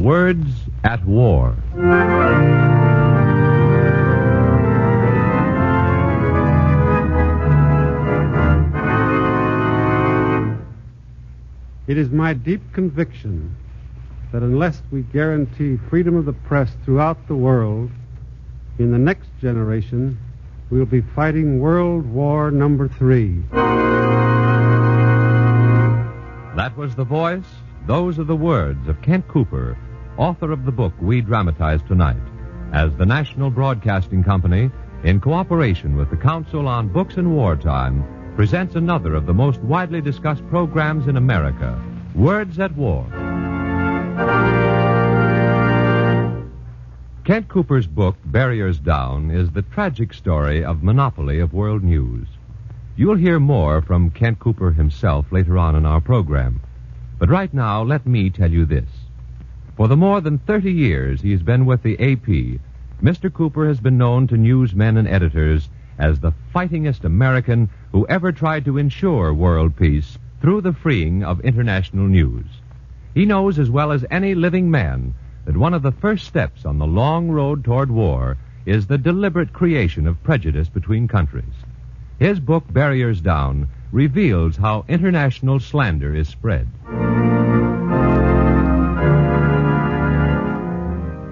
Words at War. It is my deep conviction that unless we guarantee freedom of the press throughout the world, in the next generation, we'll be fighting World War number 3. That was the voice, those are the words of Kent Cooper, author of the book we dramatize tonight, as the National Broadcasting Company, in cooperation with the Council on Books in Wartime, presents another of the most widely discussed programs in America, Words at War. Kent Cooper's book, Barriers Down, is the tragic story of monopoly of world news. You'll hear more from Kent Cooper himself later on in our program. But right now, let me tell you this. For the more than 30 years he's been with the AP, Mr. Cooper has been known to newsmen and editors as the fightingest American who ever tried to ensure world peace through the freeing of international news. He knows as well as any living man that one of the first steps on the long road toward war is the deliberate creation of prejudice between countries. His book, Barriers Down, reveals how international slander is spread.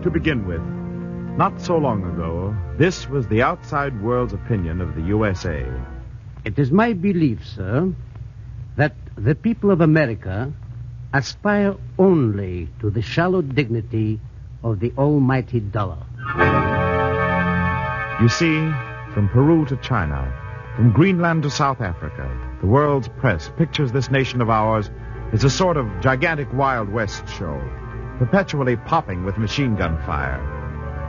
To begin with, not so long ago, this was the outside world's opinion of the USA. It is my belief, sir, that the people of America aspire only to the shallow dignity of the almighty dollar. You see, from Peru to China, from Greenland to South Africa, the world's press pictures this nation of ours as a sort of gigantic Wild West show, perpetually popping with machine gun fire,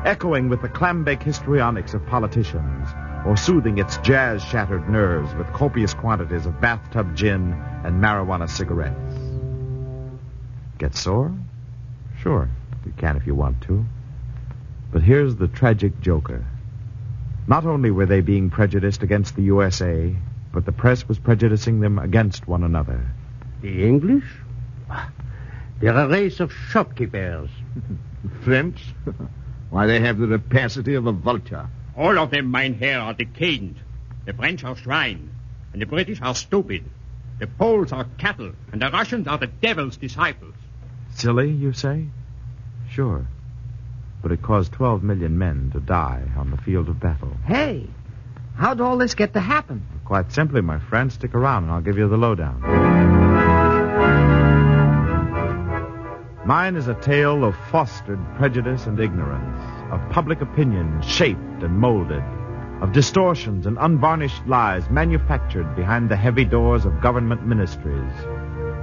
echoing with the clambeck histrionics of politicians, or soothing its jazz-shattered nerves with copious quantities of bathtub gin and marijuana cigarettes. Get sore? Sure, you can if you want to. But here's the tragic joker. Not only were they being prejudiced against the USA, but the press was prejudicing them against one another. The English? They're a race of shopkeepers. French? Why, they have the rapacity of a vulture. All of them, mein Herr, are decadent. The French are swine, and the British are stupid. The Poles are cattle, and the Russians are the devil's disciples. Silly, you say? Sure. But it caused 12 million men to die on the field of battle. Hey, how'd all this get to happen? Quite simply, my friend, stick around and I'll give you the lowdown. Mine is a tale of fostered prejudice and ignorance, of public opinion shaped and molded, of distortions and unvarnished lies manufactured behind the heavy doors of government ministries,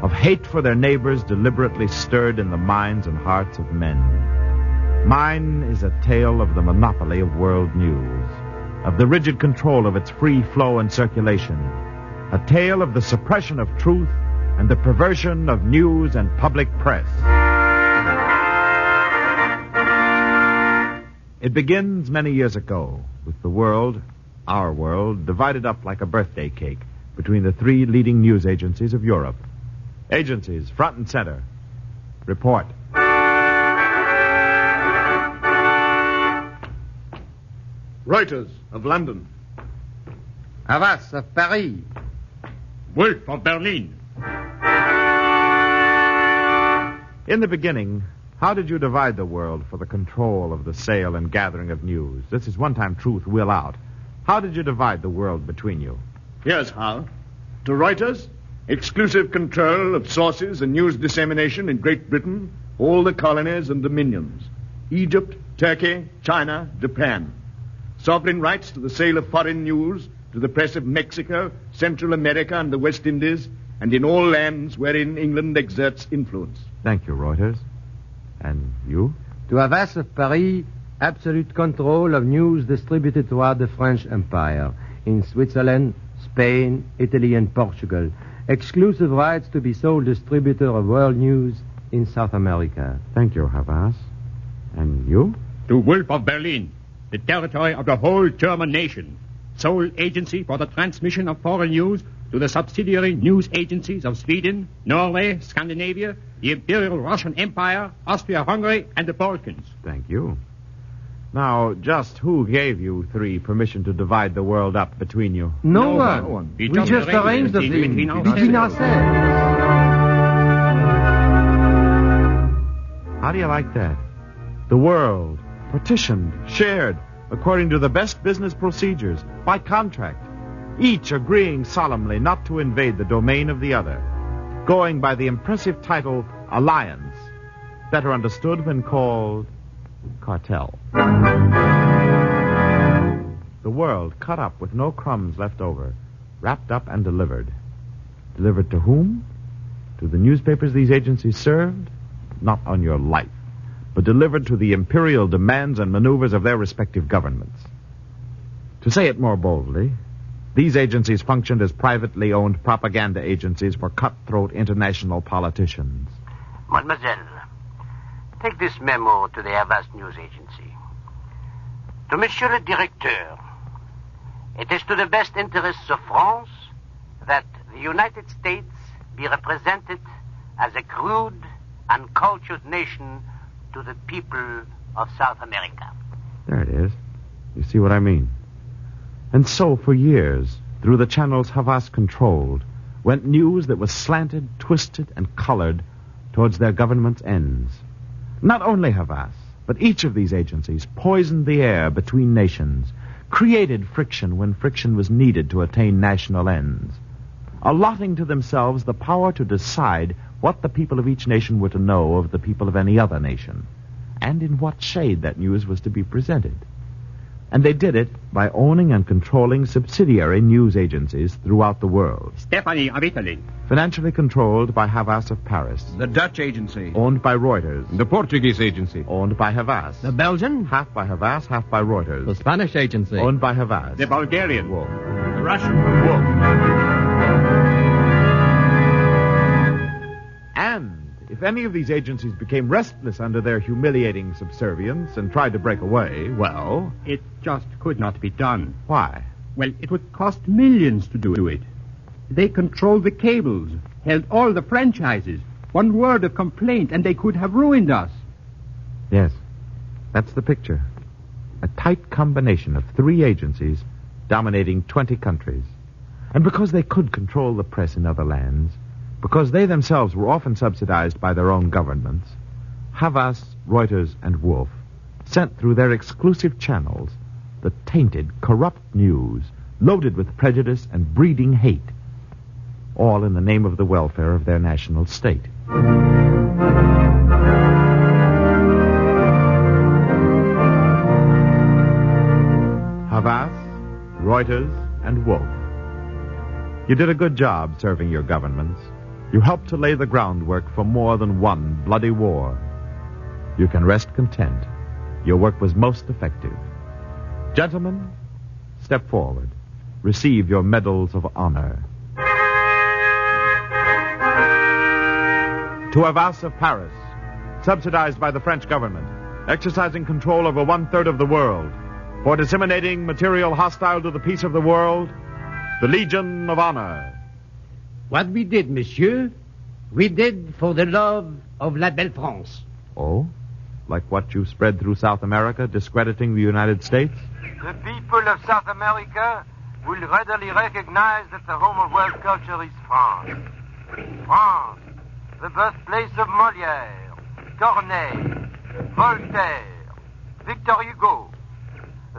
of hate for their neighbors deliberately stirred in the minds and hearts of men. Mine is a tale of the monopoly of world news, of the rigid control of its free flow and circulation, a tale of the suppression of truth and the perversion of news and public press. It begins many years ago with the world, our world, divided up like a birthday cake between the 3 leading news agencies of Europe. Agencies, front and center. Report. Reuters of London. Havas of Paris. Wolf of Berlin. In the beginning, how did you divide the world for the control of the sale and gathering of news? This is one time truth will out. How did you divide the world between you? Here's how. To Reuters, exclusive control of sources and news dissemination in Great Britain, all the colonies and dominions. Egypt, Turkey, China, Japan. Sovereign rights to the sale of foreign news to the press of Mexico, Central America, and the West Indies, and in all lands wherein England exerts influence. Thank you, Reuters. And you? To Havas of Paris, absolute control of news distributed throughout the French Empire, in Switzerland, Spain, Italy, and Portugal. Exclusive rights to be sole distributor of world news in South America. Thank you, Havas. And you? To Wolf of Berlin, the territory of the whole German nation. Sole agency for the transmission of foreign news to the subsidiary news agencies of Sweden, Norway, Scandinavia, the Imperial Russian Empire, Austria-Hungary, and the Balkans. Thank you. Now, just who gave you three permission to divide the world up between you? No one. We just arranged the thing between ourselves. How do you like that? The world, partitioned, shared, according to the best business procedures, by contract, each agreeing solemnly not to invade the domain of the other, going by the impressive title Alliance, better understood when called cartel. The world cut up with no crumbs left over, wrapped up and delivered. Delivered to whom? To the newspapers these agencies served? Not on your life, but delivered to the imperial demands and maneuvers of their respective governments. To say it more boldly, these agencies functioned as privately owned propaganda agencies for cutthroat international politicians. Mademoiselle, take this memo to the Havas News Agency. To Monsieur le Directeur, it is to the best interests of France that the United States be represented as a crude, uncultured nation to the people of South America. There it is. You see what I mean? And so, for years, through the channels Havas controlled, went news that was slanted, twisted, and colored towards their government's ends. Not only Havas, but each of these agencies poisoned the air between nations, created friction when friction was needed to attain national ends, allotting to themselves the power to decide what the people of each nation were to know of the people of any other nation, and in what shade that news was to be presented. And they did it by owning and controlling subsidiary news agencies throughout the world. Stephanie of Italy. Financially controlled by Havas of Paris. The Dutch agency. Owned by Reuters. The Portuguese agency. Owned by Havas. The Belgian? Half by Havas, half by Reuters. The Spanish agency. Owned by Havas. The Bulgarian. Wolf. The Russian. Wolf. And if any of these agencies became restless under their humiliating subservience and tried to break away, well... It just could not be done. Why? Well, it would cost millions to do it. They controlled the cables, held all the franchises. One word of complaint, and they could have ruined us. Yes, that's the picture. A tight combination of three agencies dominating 20 countries. And because they could control the press in other lands, because they themselves were often subsidized by their own governments, Havas, Reuters, and Wolf sent through their exclusive channels the tainted, corrupt news loaded with prejudice and breeding hate, all in the name of the welfare of their national state. Havas, Reuters, and Wolf. You did a good job serving your governments. You helped to lay the groundwork for more than one bloody war. You can rest content. Your work was most effective. Gentlemen, step forward. Receive your medals of honor. To Havas of Paris, subsidized by the French government, exercising control over 1/3 of the world, for disseminating material hostile to the peace of the world, the Legion of Honor. What we did, monsieur, we did for the love of la belle France. Oh? Like what you spread through South America, discrediting the United States? The people of South America will readily recognize that the home of world culture is France. France, the birthplace of Molière, Corneille, Voltaire, Victor Hugo.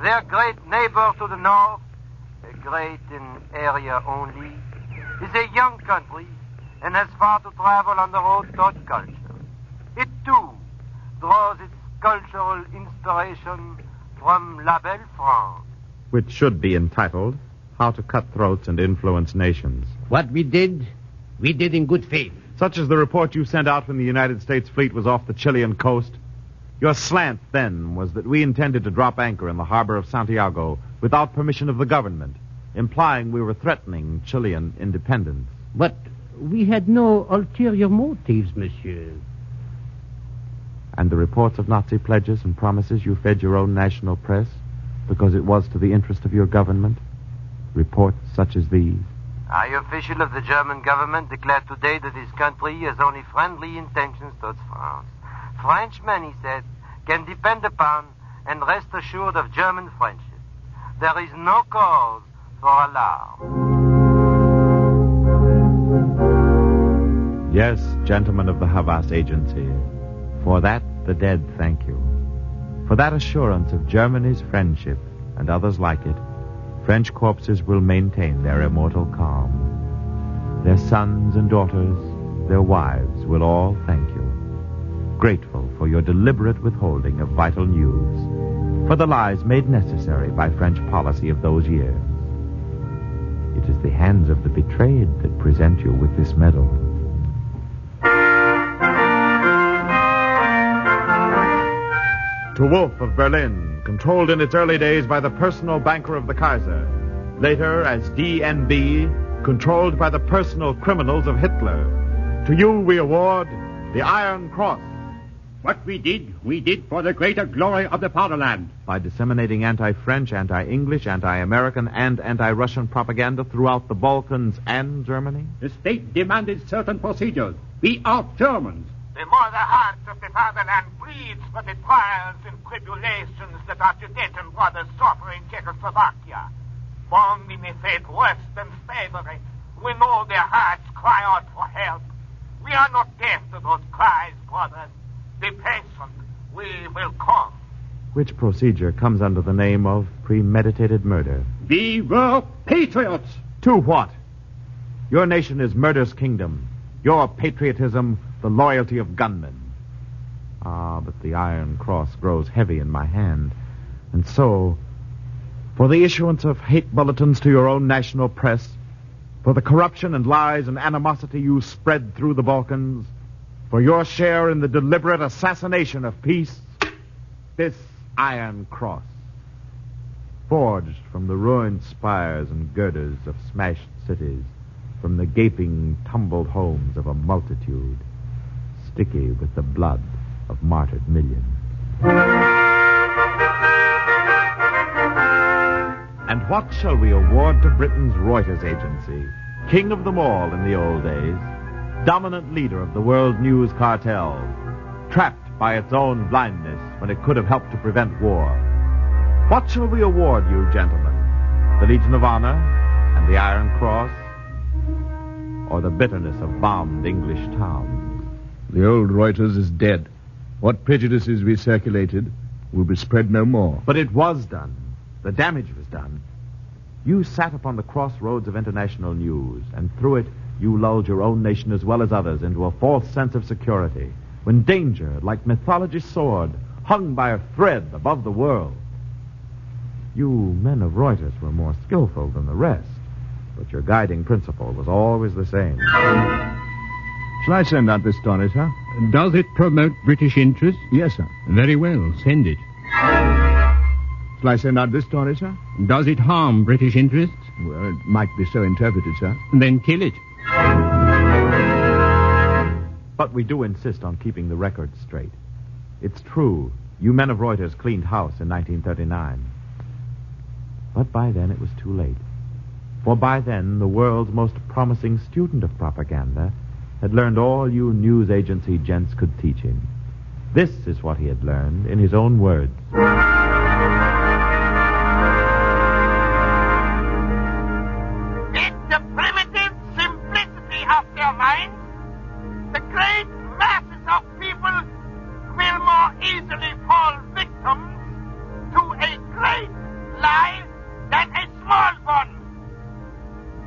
Their great neighbor to the north, great in area only, is a young country and has far to travel on the road toward culture. It, too, draws its cultural inspiration from La Belle France. Which should be entitled, How to Cut Throats and Influence Nations. What we did in good faith. Such as the report you sent out when the United States fleet was off the Chilean coast. Your slant then was that we intended to drop anchor in the harbor of Santiago without permission of the government, implying we were threatening Chilean independence. But we had no ulterior motives, monsieur. And the reports of Nazi pledges and promises you fed your own national press because it was to the interest of your government? Reports such as these? High official of the German government declared today that his country has only friendly intentions towards France. Frenchmen, he said, can depend upon and rest assured of German friendship. There is no cause for alarm. Yes, gentlemen of the Havas Agency, for that the dead thank you. For that assurance of Germany's friendship and others like it, French corpses will maintain their immortal calm. Their sons and daughters, their wives will all thank you, grateful for your deliberate withholding of vital news, for the lies made necessary by French policy of those years. It is the hands of the betrayed that present you with this medal. To Wolf of Berlin, controlled in its early days by the personal banker of the Kaiser, later as DNB, controlled by the personal criminals of Hitler. To you we award the Iron Cross. What we did for the greater glory of the fatherland. By disseminating anti-French, anti-English, anti-American, and anti-Russian propaganda throughout the Balkans and Germany. The state demanded certain procedures. We are Germans. The more the heart of the fatherland bleeds for the trials and tribulations that our Sudeten brothers suffer in Czechoslovakia. Born in a fate worse than slavery, we know their hearts cry out for help. We are not deaf to those cries, brothers. Be patient. We will come. Which procedure comes under the name of premeditated murder. We were patriots. To what? Your nation is murder's kingdom. Your patriotism, the loyalty of gunmen. Ah, but the Iron Cross grows heavy in my hand. And so, for the issuance of hate bulletins to your own national press, for the corruption and lies and animosity you spread through the Balkans, for your share in the deliberate assassination of peace, this Iron Cross, forged from the ruined spires and girders of smashed cities, from the gaping, tumbled homes of a multitude, sticky with the blood of martyred millions. And what shall we award to Britain's Reuters agency, king of them all in the old days, dominant leader of the world news cartel, trapped by its own blindness when it could have helped to prevent war? What shall we award you, gentlemen? The Legion of Honor and the Iron Cross? Or the bitterness of bombed English towns? The old Reuters is dead. What prejudices we circulated will be spread no more. But it was done. The damage was done. You sat upon the crossroads of international news, and through it you lulled your own nation as well as others into a false sense of security, when danger, like mythology's sword, hung by a thread above the world. You men of Reuters were more skillful than the rest, but your guiding principle was always the same. Shall I send out this story, sir? Does it promote British interests? Yes, sir. Very well, send it. Shall I send out this story, sir? Does it harm British interests? Well, it might be so interpreted, sir. Then kill it. But we do insist on keeping the record straight. It's true, you men of Reuters cleaned house in 1939. But by then it was too late. For by then, the world's most promising student of propaganda had learned all you news agency gents could teach him. This is what he had learned in his own words. In the primitive simplicity of their minds, the great masses of people will more easily fall victims to a great lie than a small one.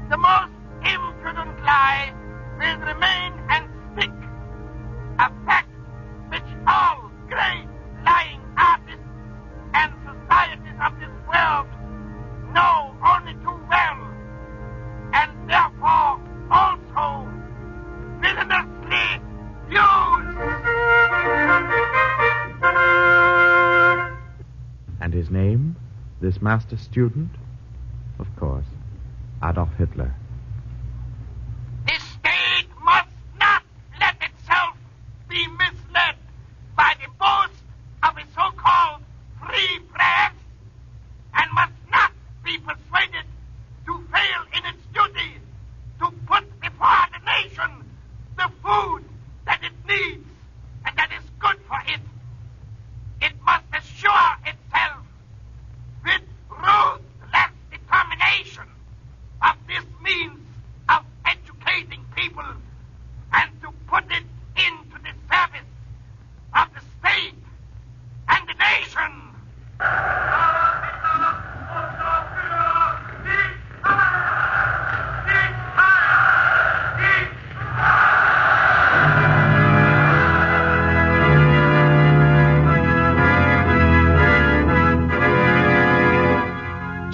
The most impudent lie will remain and stick, a fact which all great lying artists and societies of this world know only too well, and therefore also villainously use. And his name, this master student? Of course, Adolf Hitler. The state must not let itself be misled by the boast of a so-called free press, and must not be persuaded to fail in its duty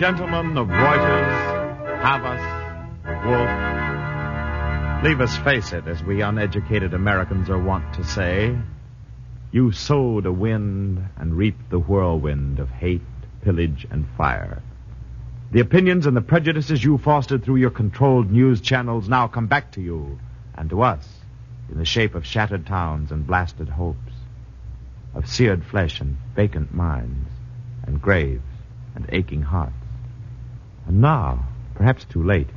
gentlemen of Reuters, Havas, Wolf, leave us face it, as we uneducated Americans are wont to say. You sowed a wind and reaped the whirlwind of hate, pillage, and fire. The opinions and the prejudices you fostered through your controlled news channels now come back to you and to us in the shape of shattered towns and blasted hopes, of seared flesh and vacant minds, and graves and aching hearts. And now, perhaps too late,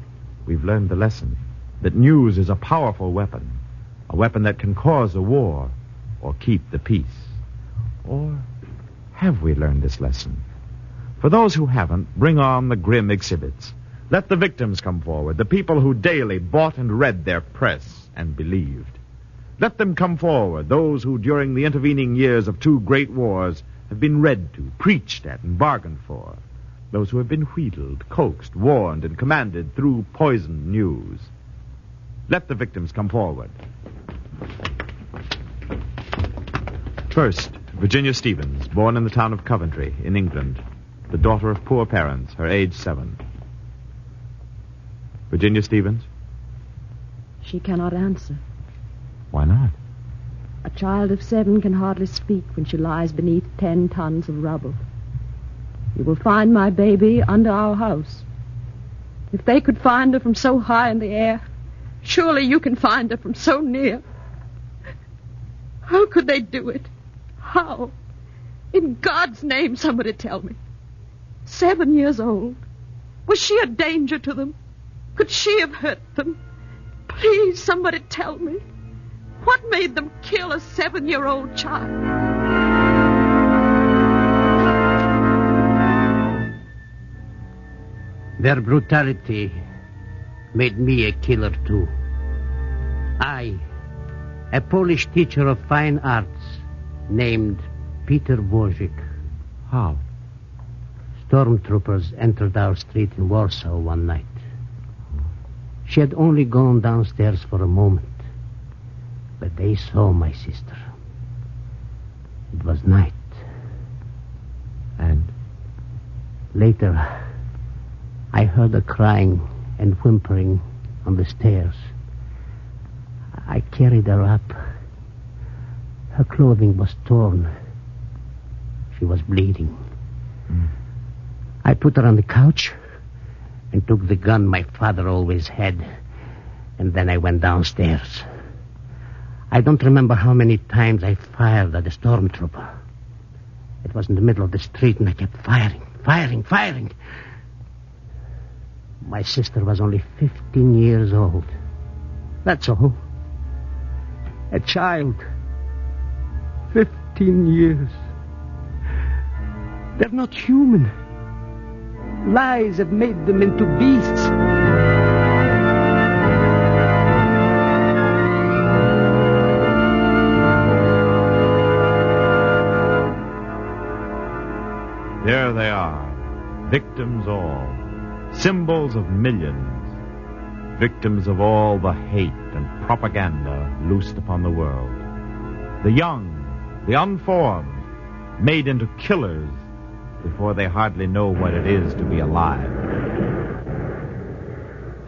we've learned the lesson that news is a powerful weapon, a weapon that can cause a war or keep the peace. Or have we learned this lesson? For those who haven't, bring on the grim exhibits. Let the victims come forward, the people who daily bought and read their press and believed. Let them come forward, those who during the intervening years of two great wars have been read to, preached at, and bargained for. Those who have been wheedled, coaxed, warned, and commanded through poisoned news. Let the victims come forward. First, Virginia Stevens, born in the town of Coventry, in England, the daughter of poor parents, her age 7. Virginia Stevens? She cannot answer. Why not? A child of 7 can hardly speak when she lies beneath 10 tons of rubble. You will find my baby under our house. If they could find her from so high in the air, surely you can find her from so near. How could they do it? How? In God's name, somebody tell me. 7 years old. Was she a danger to them? Could she have hurt them? Please, somebody tell me. What made them kill a 7-year-old child? Their brutality made me a killer, too. I, a Polish teacher of fine arts named Peter Wojcik. How? Stormtroopers entered our street in Warsaw one night. She had only gone downstairs for a moment, but they saw my sister. It was night. And? Later, I heard her crying and whimpering on the stairs. I carried her up. Her clothing was torn. She was bleeding. I put her on the couch and took the gun my father always had, and then I went downstairs. I don't remember how many times I fired at the stormtrooper. It was in the middle of the street, and I kept firing. My sister was only 15 years old. That's all. A child. 15 years. They're not human. Lies have made them into beasts. There they are, victims all, symbols of millions, victims of all the hate and propaganda loosed upon the world. The young, the unformed, made into killers before they hardly know what it is to be alive.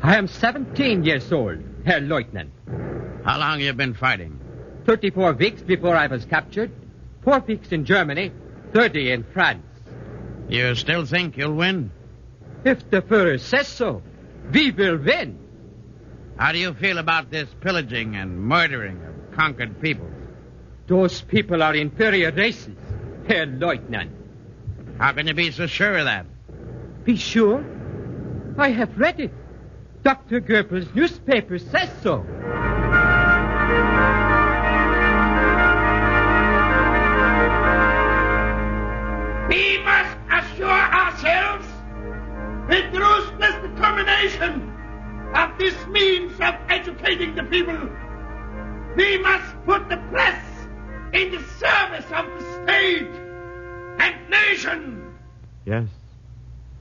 I am 17 years old, Herr Leutnant. How long you been fighting? 34 weeks before I was captured. 4 weeks in Germany, 30 in France. You still think you'll win? If the Führer says so, we will win. How do you feel about this pillaging and murdering of conquered peoples? Those people are inferior races, Herr Leutnant. How can you be so sure of that? Be sure? I have read it. Dr. Goebbels' newspaper says so. We must assure ourselves with ruthless determination of this means of educating the people. We must put the press in the service of the state and nation. Yes,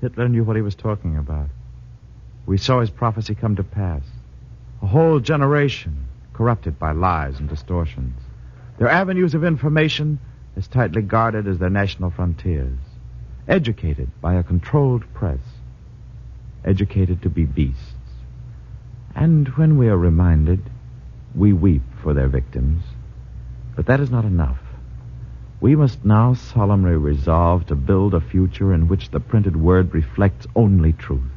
Hitler knew what he was talking about. We saw his prophecy come to pass. A whole generation corrupted by lies and distortions. Their avenues of information as tightly guarded as their national frontiers. Educated by a controlled press. educated to be beasts. And when we are reminded, we weep for their victims. But that is not enough. We must now solemnly resolve to build a future in which the printed word reflects only truth.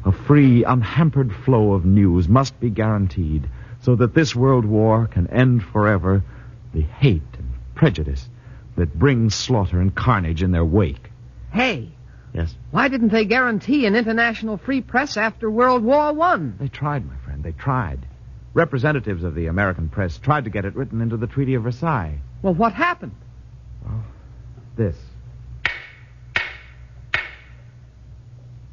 A free, unhampered flow of news must be guaranteed so that this world war can end forever the hate and prejudice that brings slaughter and carnage in their wake. Hey. Yes? Why didn't they guarantee an international free press after World War I? They tried, my friend. They tried. Representatives of the American press tried to get it written into the Treaty of Versailles. Well, what happened? Well, this.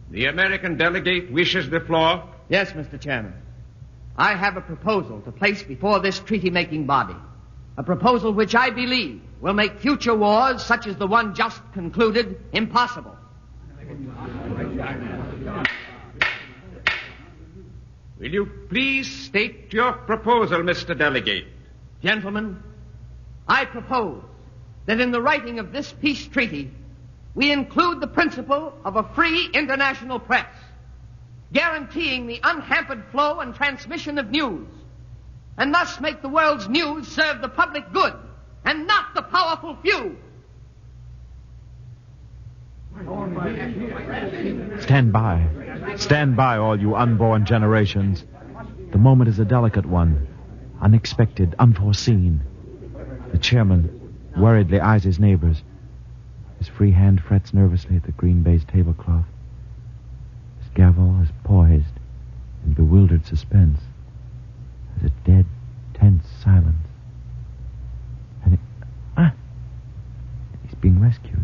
The American delegate wishes the floor. Yes, Mr. Chairman. I have a proposal to place before this treaty-making body. A proposal which I believe will make future wars, such as the one just concluded, impossible. Will you please state your proposal, Mr. Delegate? Gentlemen, I propose that in the writing of this peace treaty, we include the principle of a free international press, guaranteeing the unhampered flow and transmission of news, and thus make the world's news serve the public good and not the powerful few. Stand by. Stand by, all you unborn generations. The moment is a delicate one, unexpected, unforeseen. The chairman worriedly eyes his neighbors. His free hand frets nervously at the green baize tablecloth. His gavel is poised in bewildered suspense. There's a dead, tense silence. And he's being rescued.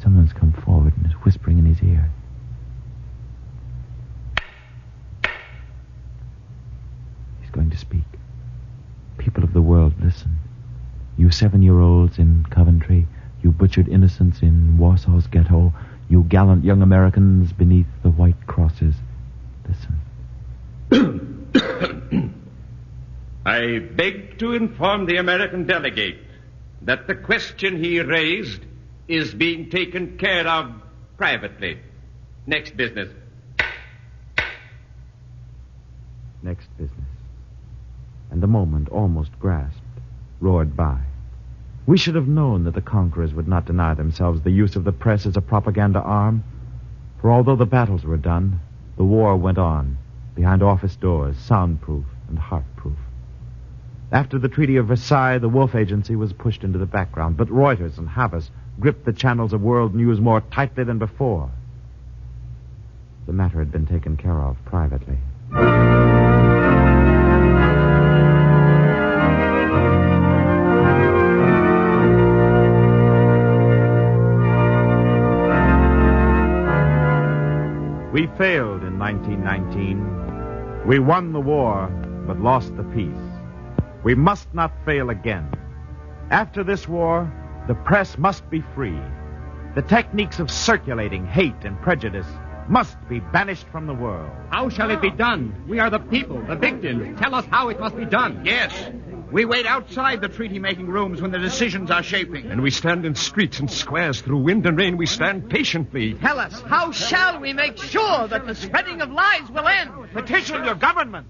Someone's come forward and is whispering in his ear. He's going to speak. People of the world, listen. You 7-year-olds in Coventry, you butchered innocents in Warsaw's ghetto, you gallant young Americans beneath the white crosses, listen. I beg to inform the American delegate that the question he raised is being taken care of privately. Next business. Next business. And the moment, almost grasped, roared by. We should have known that the conquerors would not deny themselves the use of the press as a propaganda arm. For although the battles were done, the war went on, behind office doors, soundproof and heartproof. After the Treaty of Versailles, the Wolf Agency was pushed into the background, but Reuters and Havas gripped the channels of world news more tightly than before. The matter had been taken care of privately. We failed in 1919. We won the war, but lost the peace. We must not fail again. After this war, the press must be free. The techniques of circulating hate and prejudice must be banished from the world. How shall it be done? We are the people, the victims. Tell us how it must be done. Yes. We wait outside the treaty-making rooms when the decisions are shaping. And we stand in streets and squares. Through wind and rain, we stand patiently. Tell us, how shall we make sure that the spreading of lies will end? Petition your government.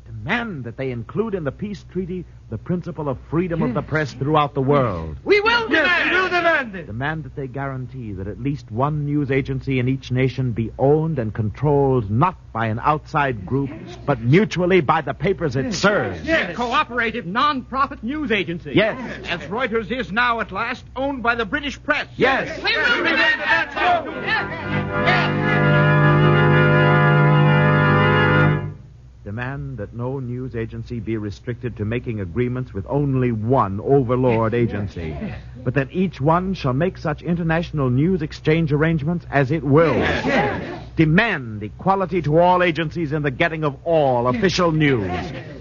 Demand that they include in the peace treaty the principle of freedom of the press throughout the world. We will demand. Yes, we will demand it. Demand that they guarantee that at least one news agency in each nation be owned and controlled not by an outside group, but mutually by the papers it serves. Yes. A cooperative, non-profit news agency. Yes. As Reuters is now at last owned by the British press. Yes. We will demand that. Yes. Demand that no news agency be restricted to making agreements with only one overlord agency, but that each one shall make such international news exchange arrangements as it will. Demand equality to all agencies in the getting of all official news.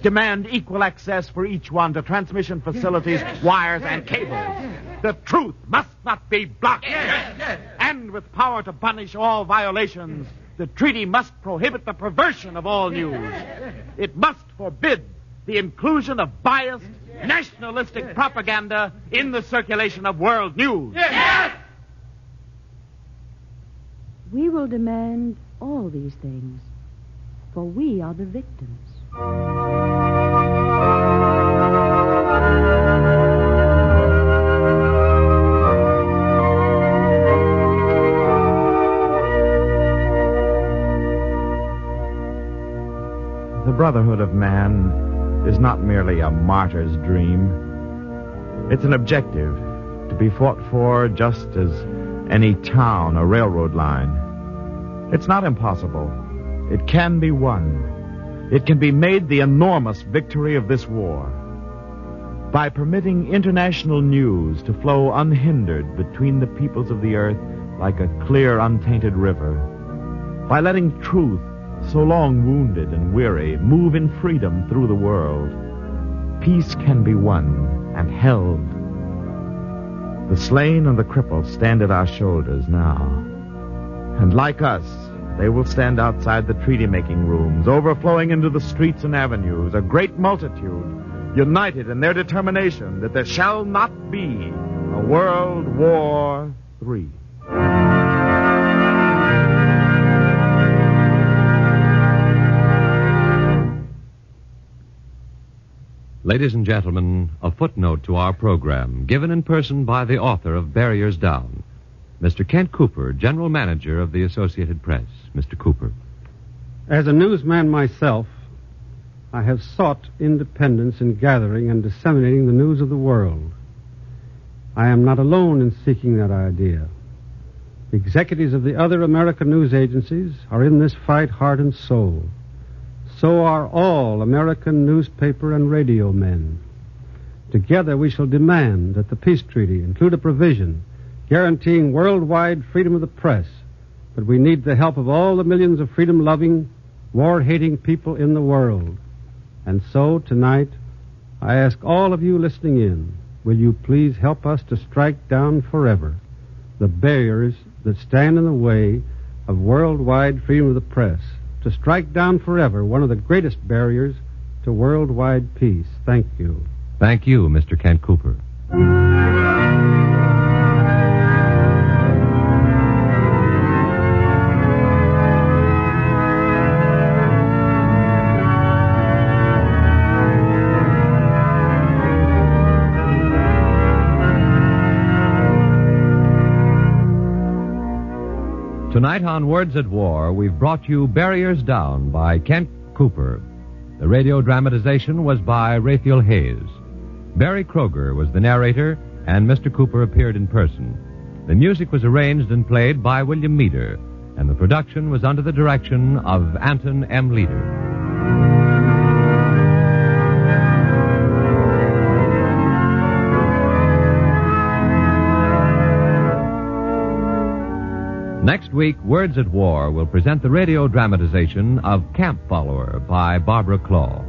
Demand equal access for each one to transmission facilities, wires, and cables. The truth must not be blocked. And with power to punish all violations, the treaty must prohibit the perversion of all news. It must forbid the inclusion of biased, nationalistic propaganda in the circulation of world news. We will demand all these things, for we are the victims. The brotherhood of man is not merely a martyr's dream. It's an objective to be fought for just as any town or railroad line. It's not impossible. It can be won. It can be made the enormous victory of this war by permitting international news to flow unhindered between the peoples of the earth like a clear, untainted river, by letting truth, so long wounded and weary, move in freedom through the world. Peace can be won and held. The slain and the crippled stand at our shoulders now. And like us, they will stand outside the treaty-making rooms, overflowing into the streets and avenues, a great multitude, united in their determination that there shall not be a World War III. Ladies and gentlemen, a footnote to our program, given in person by the author of Barriers Down, Mr. Kent Cooper, General Manager of the Associated Press. Mr. Cooper. As a newsman myself, I have sought independence in gathering and disseminating the news of the world. I am not alone in seeking that idea. The executives of the other American news agencies are in this fight heart and soul. So are all American newspaper and radio men. Together we shall demand that the peace treaty include a provision guaranteeing worldwide freedom of the press, but we need the help of all the millions of freedom-loving, war-hating people in the world. And so, tonight, I ask all of you listening in, will you please help us to strike down forever the barriers that stand in the way of worldwide freedom of the press, to strike down forever one of the greatest barriers to worldwide peace. Thank you. Thank you, Mr. Kent Cooper. Tonight on Words at War, we've brought you Barriers Down by Kent Cooper. The radio dramatization was by Raphael Hayes. Barry Kroger was the narrator, and Mr. Cooper appeared in person. The music was arranged and played by William Meader, and the production was under the direction of Anton M. Leader. Next week, Words at War will present the radio dramatization of Camp Follower by Barbara Claw.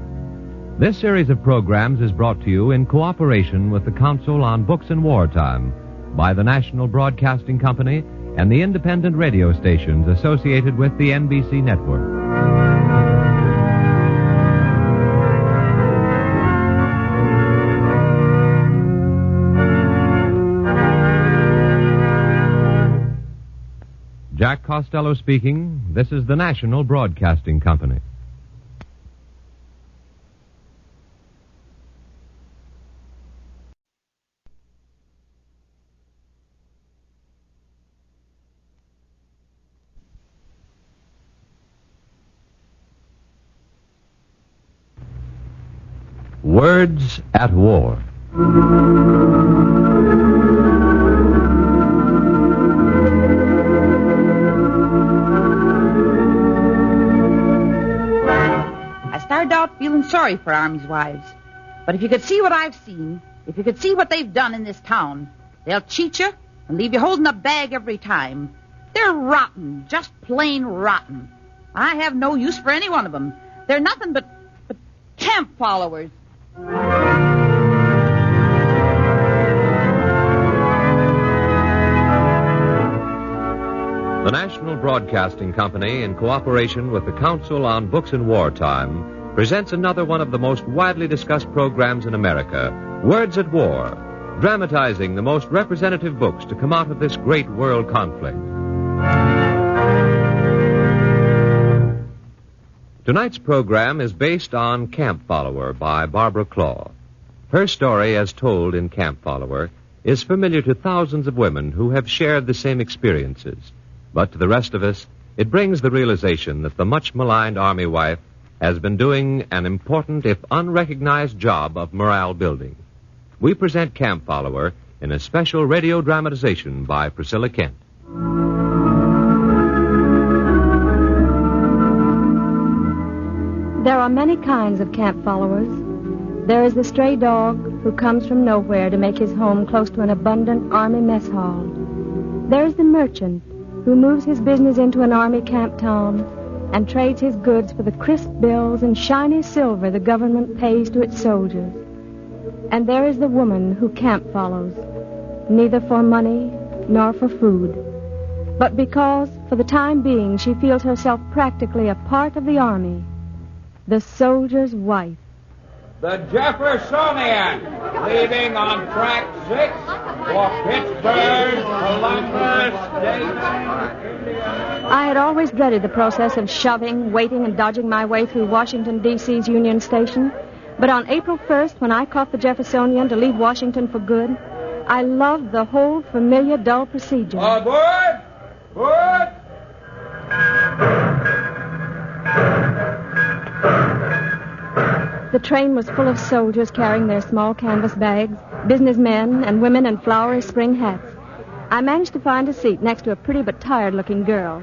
This series of programs is brought to you in cooperation with the Council on Books in Wartime by the National Broadcasting Company and the independent radio stations associated with the NBC network. Jack Costello speaking. This is the National Broadcasting Company. Words at War. Feeling sorry for Army's wives. But if you could see what I've seen, if you could see what they've done in this town, they'll cheat you and leave you holding a bag every time. They're rotten, just plain rotten. I have no use for any one of them. They're nothing but camp followers. The National Broadcasting Company, in cooperation with the Council on Books in Wartime, presents another one of the most widely discussed programs in America, Words at War, dramatizing the most representative books to come out of this great world conflict. Tonight's program is based on Camp Follower by Barbara Claw. Her story, as told in Camp Follower, is familiar to thousands of women who have shared the same experiences. But to the rest of us, it brings the realization that the much-maligned Army wife has been doing an important, if unrecognized, job of morale building. We present Camp Follower in a special radio dramatization by Priscilla Kent. There are many kinds of camp followers. There is the stray dog who comes from nowhere to make his home close to an abundant Army mess hall. There is the merchant who moves his business into an Army camp town and trades his goods for the crisp bills and shiny silver the government pays to its soldiers. And there is the woman who camp follows, neither for money nor for food, but because, for the time being, she feels herself practically a part of the Army. The soldier's wife. The Jeffersonian, leaving on track 6 for Pittsburgh, Columbus, Dayton. I had always dreaded the process of shoving, waiting, and dodging my way through Washington, D.C.'s Union Station. But on April 1st, when I caught the Jeffersonian to leave Washington for good, I loved the whole familiar, dull procedure. Aboard! Aboard! The train was full of soldiers carrying their small canvas bags, businessmen and women in flowery spring hats. I managed to find a seat next to a pretty but tired-looking girl.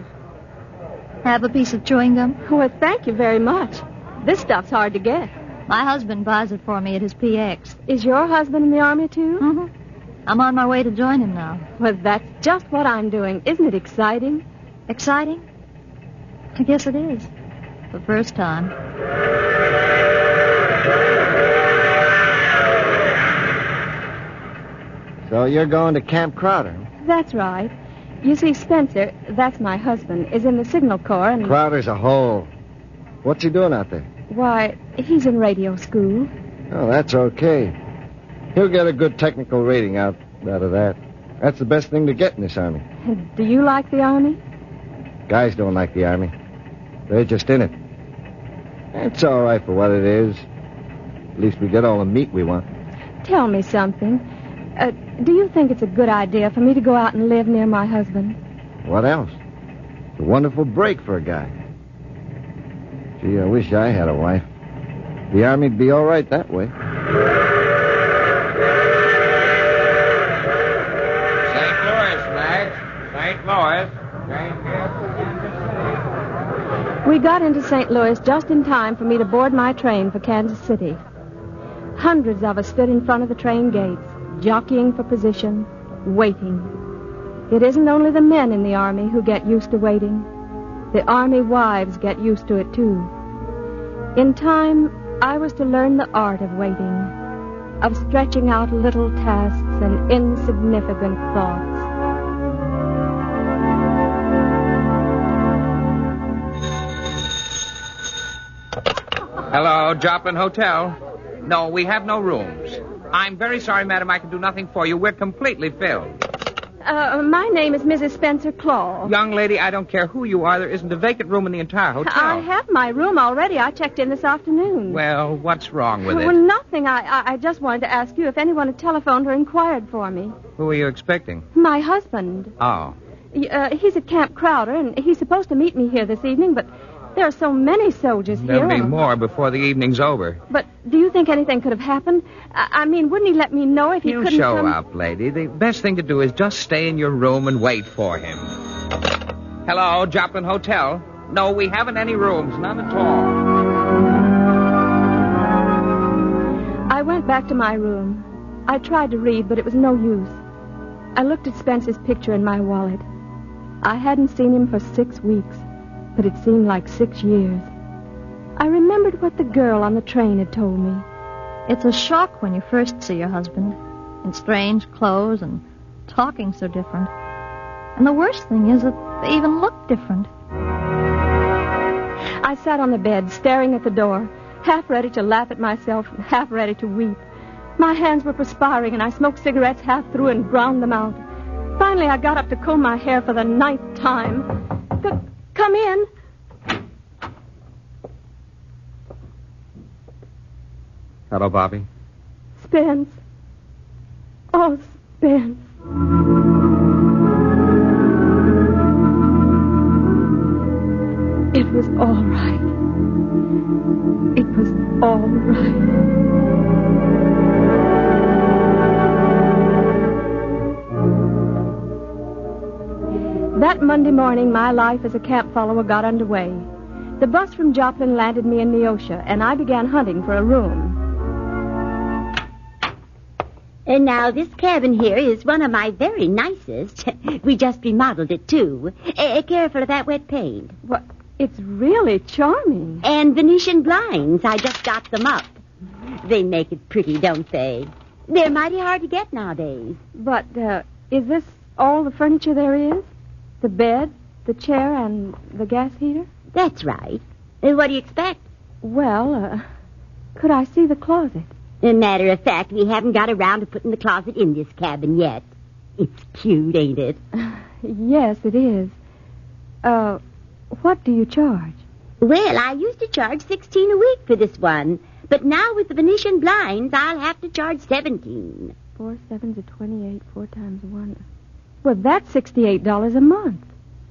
Have a piece of chewing gum? Well, thank you very much. This stuff's hard to get. My husband buys it for me at his PX. Is your husband in the Army, too? Mm-hmm. I'm on my way to join him now. Well, that's just what I'm doing. Isn't it exciting? Exciting? I guess it is. The first time. So you're going to Camp Crowder? That's right. You see, Spencer, that's my husband, is in the Signal Corps and... Crowder's a hole. What's he doing out there? Why, he's in radio school. Oh, that's okay. He'll get a good technical rating out of that. That's the best thing to get in this Army. Do you like the Army? Guys don't like the Army. They're just in it. It's all right for what it is. At least we get all the meat we want. Tell me something. Do you think it's a good idea for me to go out and live near my husband? What else? It's a wonderful break for a guy. Gee, I wish I had a wife. The Army'd be all right that way. St. Louis, Max. St. Louis. We got into St. Louis just in time for me to board my train for Kansas City. Hundreds of us stood in front of the train gates, jockeying for position, waiting. It isn't only the men in the Army who get used to waiting. The Army wives get used to it, too. In time, I was to learn the art of waiting, of stretching out little tasks and insignificant thoughts. Hello, Joplin Hotel. No, we have no rooms. I'm very sorry, madam, I can do nothing for you. We're completely filled. My name is Mrs. Spencer Claw. Young lady, I don't care who you are. There isn't a vacant room in the entire hotel. I have my room already. I checked in this afternoon. Well, what's wrong with it? Well, nothing. I just wanted to ask you if anyone had telephoned or inquired for me. Who are you expecting? My husband. Oh. He's at Camp Crowder, and he's supposed to meet me here this evening, but there are so many soldiers here. There'll be more before the evening's over. But do you think anything could have happened? I mean, wouldn't he let me know if he couldn't He'll show come? up, lady. The best thing to do is just stay in your room and wait for him. Hello, Joplin Hotel. No, we haven't any rooms. None at all. I went back to my room. I tried to read, but it was no use. I looked at Spencer's picture in my wallet. I hadn't seen him for 6 weeks, but it seemed like 6 years. I remembered what the girl on the train had told me. It's a shock when you first see your husband, in strange clothes and talking so different. And the worst thing is that they even look different. I sat on the bed, staring at the door, half ready to laugh at myself and half ready to weep. My hands were perspiring, and I smoked cigarettes half through and ground them out. Finally, I got up to comb my hair for the 9th time. Come in. Hello, Bobby. Spence. Oh, Spence. It was all right. It was all right. That Monday morning, my life as a camp follower got underway. The bus from Joplin landed me in Neosho, and I began hunting for a room. And now, this cabin here is one of my very nicest. We just remodeled it, too. Careful of that wet paint. What? It's really charming. And Venetian blinds. I just got them up. They make it pretty, don't they? They're mighty hard to get nowadays. But, is this all the furniture there is? The bed, the chair, and the gas heater? That's right. What do you expect? Well, could I see the closet? As a matter of fact, we haven't got around to putting the closet in this cabin yet. It's cute, ain't it? Yes, it is. What do you charge? Well, I used to charge $16 a week for this one. But now with the Venetian blinds, I'll have to charge $17. 4 sevens are 28, 4 times 1. Well, that's $68 a month.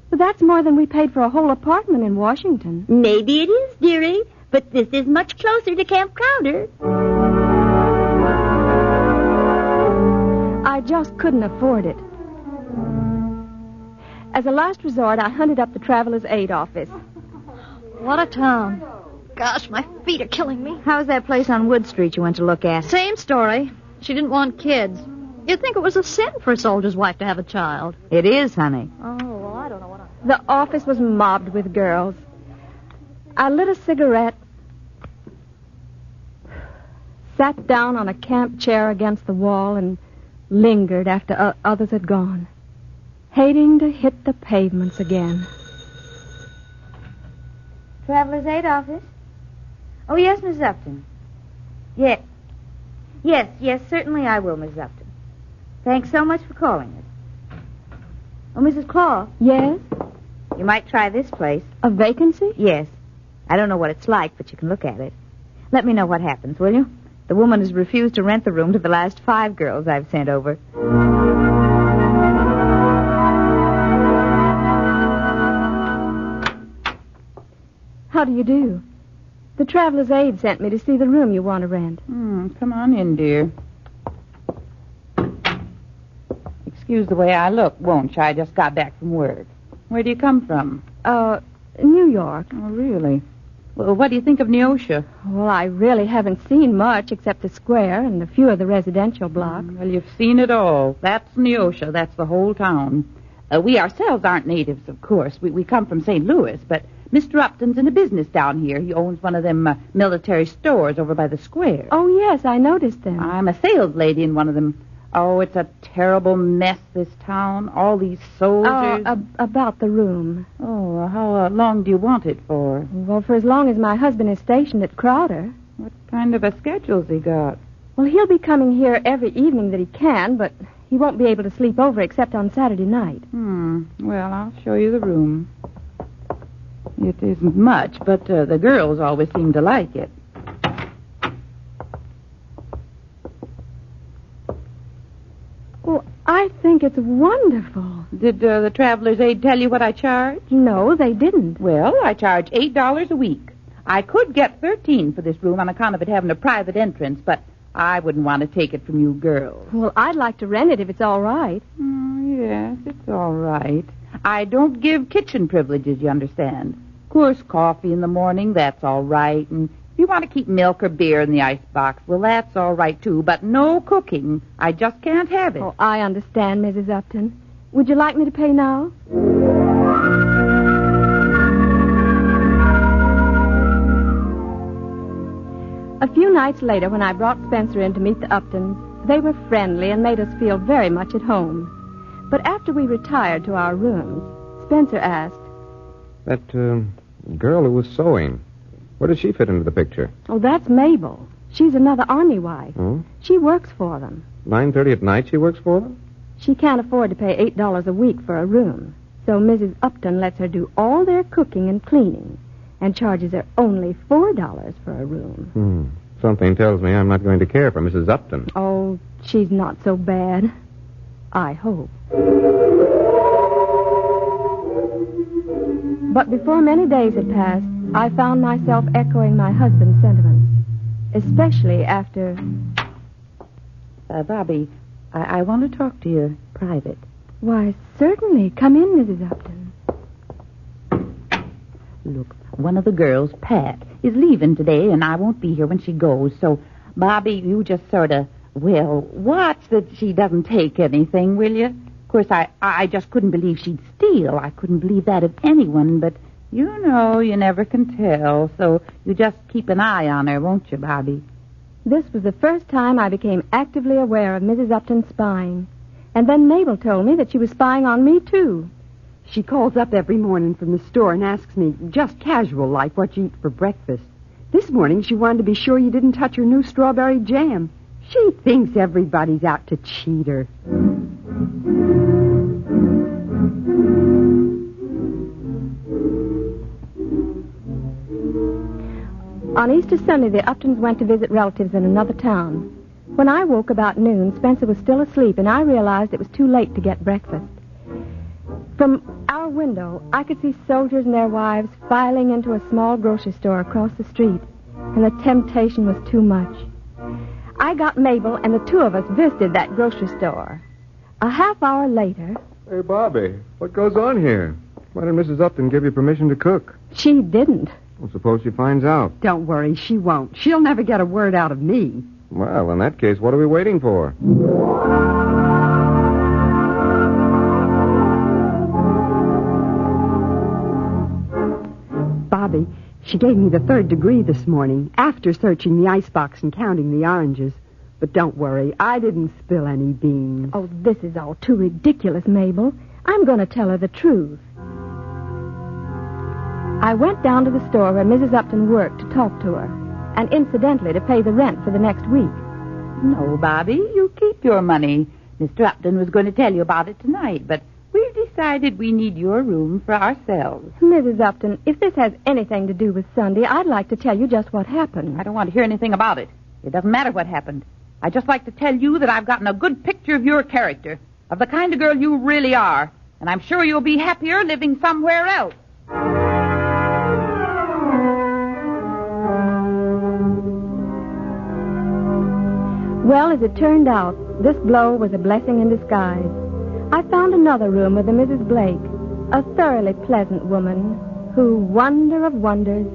But that's more than we paid for a whole apartment in Washington. Maybe it is, dearie. But this is much closer to Camp Crowder. I just couldn't afford it. As a last resort, I hunted up the Traveler's Aid office. What a town. Gosh, my feet are killing me. How's that place on Wood Street you went to look at? Same story. She didn't want kids. You'd think it was a sin for a soldier's wife to have a child. It is, honey. Oh, well, I don't know what The office was mobbed with girls. I lit a cigarette, sat down on a camp chair against the wall, and lingered after others had gone, hating to hit the pavements again. Traveler's Aid office? Oh, yes, Miss Upton. Yes, certainly I will, Miss Upton. Thanks so much for calling us. Oh, Mrs. Claw. Yes? You might try this place. A vacancy? Yes. I don't know what it's like, but you can look at it. Let me know what happens, will you? The woman has refused to rent the room to the last 5 girls I've sent over. How do you do? The Traveler's Aid sent me to see the room you want to rent. Come on in, dear. Excuse the way I look, won't you? I just got back from work. Where do you come from? New York. Oh, really? Well, what do you think of Neosho? Well, I really haven't seen much except the square and a few of the residential blocks. Well, you've seen it all. That's Neosho. That's the whole town. We ourselves aren't natives, of course. We come from St. Louis, but Mr. Upton's in a business down here. He owns one of them military stores over by the square. Oh, yes, I noticed them. I'm a sales lady in one of them. Oh, it's a terrible mess, this town. All these soldiers. About the room. Oh, how long do you want it for? Well, for as long as my husband is stationed at Crowder. What kind of a schedule's he got? Well, he'll be coming here every evening that he can, but he won't be able to sleep over except on Saturday night. Well, I'll show you the room. It isn't much, but the girls always seem to like it. Well, I think it's wonderful. Did the Traveler's Aid tell you what I charge? No, they didn't. Well, I charge $8 a week. I could get $13 for this room on account of it having a private entrance, but I wouldn't want to take it from you girls. Well, I'd like to rent it if it's all right. Yes, it's all right. I don't give kitchen privileges, you understand. Of course, coffee in the morning, that's all right. And if you want to keep milk or beer in the icebox, well, that's all right, too. But no cooking. I just can't have it. Oh, I understand, Mrs. Upton. Would you like me to pay now? A few nights later, when I brought Spencer in to meet the Uptons, they were friendly and made us feel very much at home. But after we retired to our rooms, Spencer asked, That girl who was sewing, where does she fit into the picture? Oh, that's Mabel. She's another Army wife. Oh? She works for them. 9:30 at night she works for them? She can't afford to pay $8 a week for a room, so Mrs. Upton lets her do all their cooking and cleaning and charges her only $4 for a room. Something tells me I'm not going to care for Mrs. Upton. Oh, she's not so bad. I hope. But before many days had passed, I found myself echoing my husband's sentiments, especially after... Bobby, I want to talk to you private. Why, certainly. Come in, Mrs. Upton. Look, one of the girls, Pat, is leaving today, and I won't be here when she goes. So, Bobby, you just sort of, watch that she doesn't take anything, will you? Of course, I just couldn't believe she'd steal. I couldn't believe that of anyone, but you know, you never can tell. So you just keep an eye on her, won't you, Bobby? This was the first time I became actively aware of Mrs. Upton's spying. And then Mabel told me that she was spying on me, too. She calls up every morning from the store and asks me, just casual like, what you eat for breakfast. This morning she wanted to be sure you didn't touch her new strawberry jam. She thinks everybody's out to cheat her. On Easter Sunday, the Uptons went to visit relatives in another town. When I woke about noon, Spencer was still asleep, and I realized it was too late to get breakfast. From our window, I could see soldiers and their wives filing into a small grocery store across the street, and the temptation was too much. I got Mabel, and the two of us visited that grocery store. A half hour later... Hey, Bobby, what goes on here? Why did Mrs. Upton give you permission to cook? She didn't. Well, suppose she finds out. Don't worry, she won't. She'll never get a word out of me. Well, in that case, what are we waiting for? Bobby, she gave me the 3rd degree this morning, after searching the icebox and counting the oranges. But don't worry, I didn't spill any beans. Oh, this is all too ridiculous, Mabel. I'm going to tell her the truth. I went down to the store where Mrs. Upton worked to talk to her, and incidentally to pay the rent for the next week. No, Bobby, you keep your money. Mr. Upton was going to tell you about it tonight, but we've decided we need your room for ourselves. Mrs. Upton, if this has anything to do with Sunday, I'd like to tell you just what happened. I don't want to hear anything about it. It doesn't matter what happened. I'd just like to tell you that I've gotten a good picture of your character, of the kind of girl you really are, and I'm sure you'll be happier living somewhere else. Well, as it turned out, this blow was a blessing in disguise. I found another room with a Mrs. Blake, a thoroughly pleasant woman who, wonder of wonders,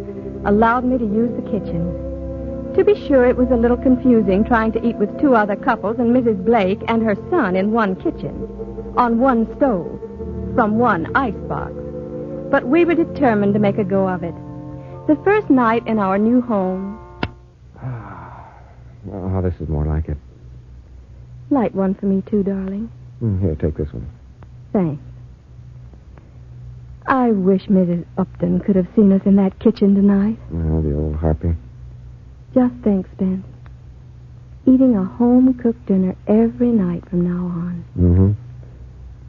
allowed me to use the kitchen. To be sure, it was a little confusing trying to eat with two other couples and Mrs. Blake and her son in one kitchen, on one stove, from one icebox. But we were determined to make a go of it. The first night in our new home... Oh, this is more like it. Light one for me, too, darling. Here, take this one. Thanks. I wish Mrs. Upton could have seen us in that kitchen tonight. Oh, the old harpy. Just think, Spence. Eating a home-cooked dinner every night from now on. Mm-hmm.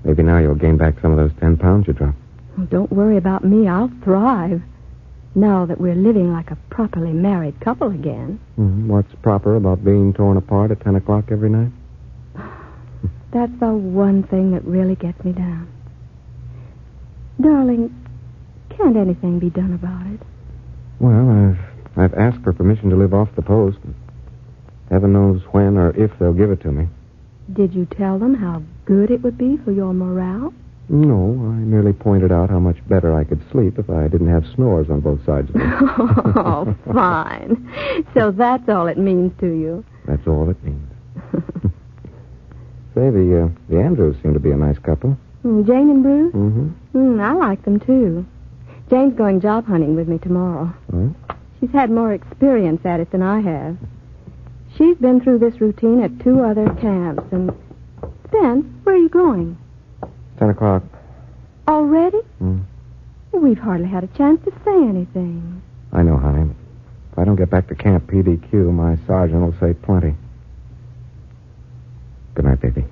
Maybe now you'll gain back some of those 10 pounds you dropped. Well, don't worry about me. I'll thrive. Now that we're living like a properly married couple again. Mm-hmm. What's proper about being torn apart at 10 o'clock every night? That's the one thing that really gets me down. Darling, can't anything be done about it? Well, I've asked for permission to live off the post. Heaven knows when or if they'll give it to me. Did you tell them how good it would be for your morale? No, I merely pointed out how much better I could sleep if I didn't have snores on both sides of me. Oh, fine. So that's all it means to you. That's all it means. Say, the Andrews seem to be a nice couple. Jane and Bruce? Mm-hmm. I like them, too. Jane's going job hunting with me tomorrow. Oh? She's had more experience at it than I have. She's been through this routine at 2 other camps, and... Spence, where are you going? 10 o'clock. Already? Mm. We've hardly had a chance to say anything. I know, honey. If I don't get back to Camp PDQ, my sergeant will say plenty. Good night, baby.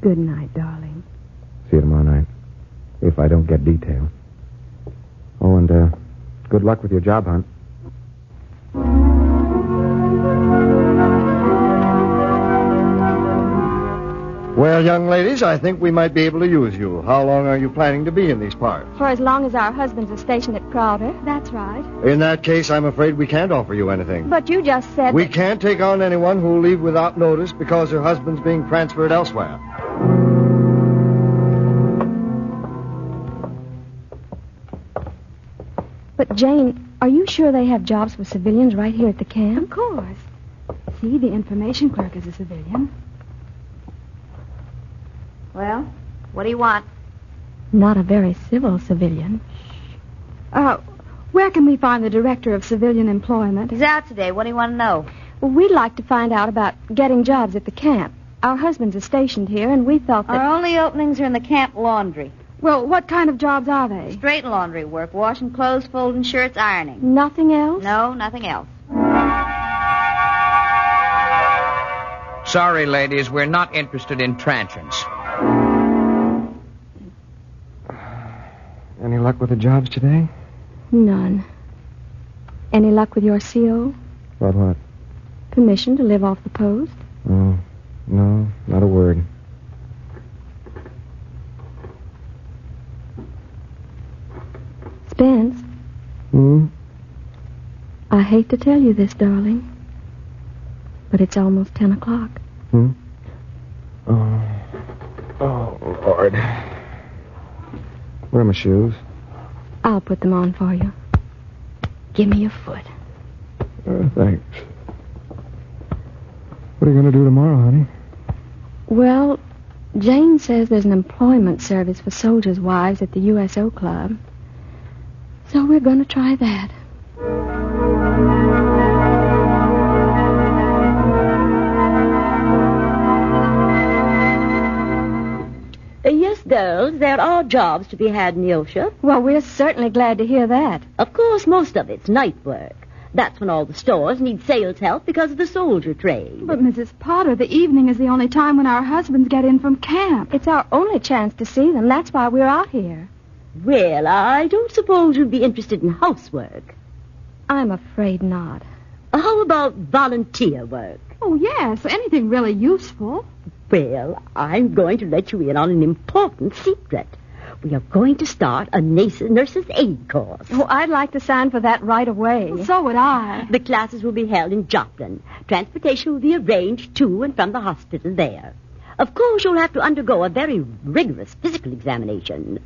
Good night, darling. See you tomorrow night. If I don't get detail. Oh, and good luck with your job hunt. Well, young ladies, I think we might be able to use you. How long are you planning to be in these parts? For as long as our husbands are stationed at Crowder. That's right. In that case, I'm afraid we can't offer you anything. But you just said We can't take on anyone who will leave without notice because their husband's being transferred elsewhere. But, Jane, are you sure they have jobs for civilians right here at the camp? Of course. See, the information clerk is a civilian. Well, what do you want? Not a very civil civilian. Where can we find the director of civilian employment? He's out today. What do you want to know? Well, we'd like to find out about getting jobs at the camp. Our husbands are stationed here, and we thought that... Our only openings are in the camp laundry. Well, what kind of jobs are they? Straight laundry work. Washing clothes, folding shirts, ironing. Nothing else? No, nothing else. Sorry, ladies, we're not interested in transients. Any luck with the jobs today? None. Any luck with your CO? About what? Permission to live off the post? Oh, no, not a word. Spence? I hate to tell you this, darling, but it's almost 10 o'clock. Oh, Lord. Where are my shoes? I'll put them on for you. Give me your foot. Thanks. What are you going to do tomorrow, honey? Well, Jane says there's an employment service for soldiers' wives at the USO Club. So we're going to try that. Yes, girls, there are jobs to be had in Neosha. Well, we're certainly glad to hear that. Of course, most of it's night work. That's when all the stores need sales help because of the soldier trade. But, Mrs. Potter, the evening is the only time when our husbands get in from camp. It's our only chance to see them. That's why we're out here. Well, I don't suppose you'd be interested in housework. I'm afraid not. How about volunteer work? Oh, yes, anything really useful. Well, I'm going to let you in on an important secret. We are going to start a nurse's aid course. Oh, I'd like to sign for that right away. Well, so would I. The classes will be held in Joplin. Transportation will be arranged to and from the hospital there. Of course, you'll have to undergo a very rigorous physical examination.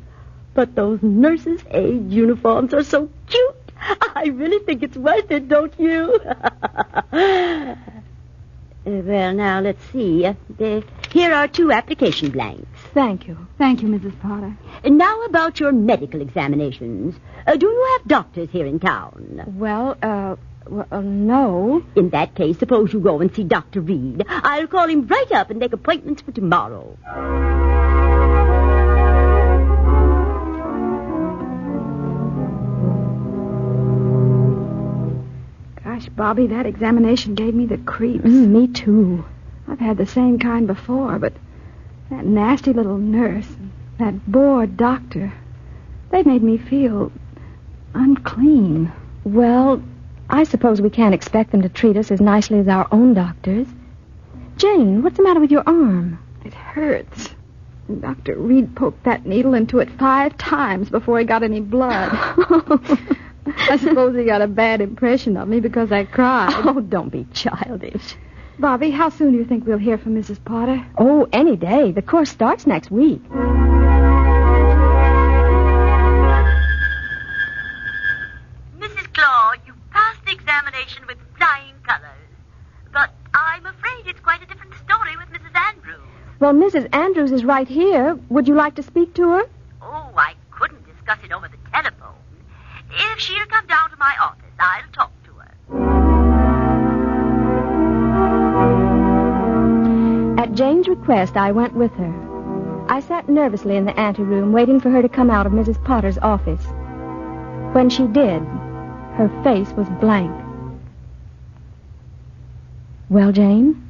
But those nurses' aid uniforms are so cute. I really think it's worth it, don't you? Well, now, let's see. Here are 2 application blanks. Thank you. Thank you, Mrs. Potter. And now about your medical examinations. Do you have doctors here in town? Well, no. In that case, suppose you go and see Dr. Reed. I'll call him right up and make appointments for tomorrow. Gosh, Bobby, that examination gave me the creeps. Me too. I've had the same kind before, but that nasty little nurse and that bored doctor, they made me feel unclean. Well, I suppose we can't expect them to treat us as nicely as our own doctors. Jane, what's the matter with your arm? It hurts. And Dr. Reed poked that needle into it 5 times before he got any blood. I suppose he got a bad impression of me because I cried. Oh, don't be childish. Bobby, how soon do you think we'll hear from Mrs. Potter? Oh, any day. The course starts next week. Mrs. Claw, you passed the examination with flying colors. But I'm afraid it's quite a different story with Mrs. Andrews. Well, Mrs. Andrews is right here. Would you like to speak to her? Oh, I couldn't discuss it over the telephone. If she'll come down to my office, I'll talk to her. At Jane's request, I went with her. I sat nervously in the anteroom, waiting for her to come out of Mrs. Potter's office. When she did, her face was blank. Well, Jane,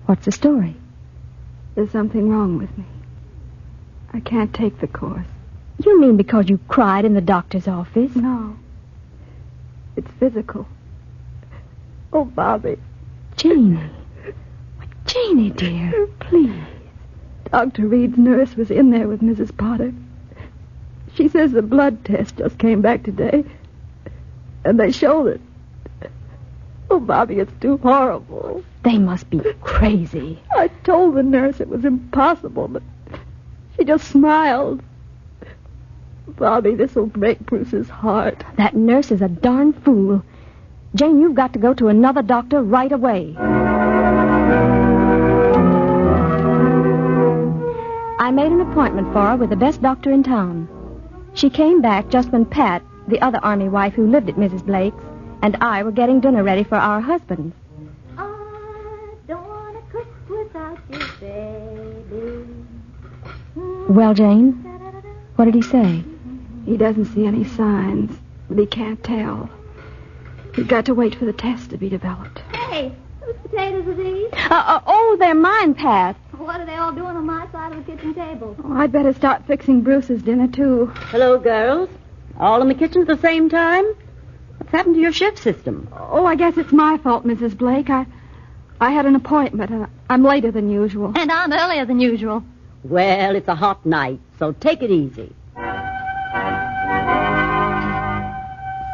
what's the story? There's something wrong with me. I can't take the course. You mean because you cried in the doctor's office? No. It's physical. Oh, Bobby. Janie. Janie, dear, please. Dr. Reed's nurse was in there with Mrs. Potter. She says the blood test just came back today, and they showed it. Oh, Bobby, it's too horrible. They must be crazy. I told the nurse it was impossible, but she just smiled. Bobby, this will break Bruce's heart. That nurse is a darn fool. Jane, you've got to go to another doctor right away. I made an appointment for her with the best doctor in town. She came back just when Pat, the other Army wife who lived at Mrs. Blake's, and I were getting dinner ready for our husbands. I don't want to cook without you, baby. Well, Jane, what did he say? He doesn't see any signs, but he can't tell. He's got to wait for the test to be developed. Hey, whose potatoes are these? Oh, they're mine, Pat. What are they all doing on my side of the kitchen table? Oh, I'd better start fixing Bruce's dinner, too. Hello, girls. All in the kitchen at the same time? What's happened to your shift system? Oh, I guess it's my fault, Mrs. Blake. I had an appointment. I'm later than usual. And I'm earlier than usual. Well, it's a hot night, so take it easy.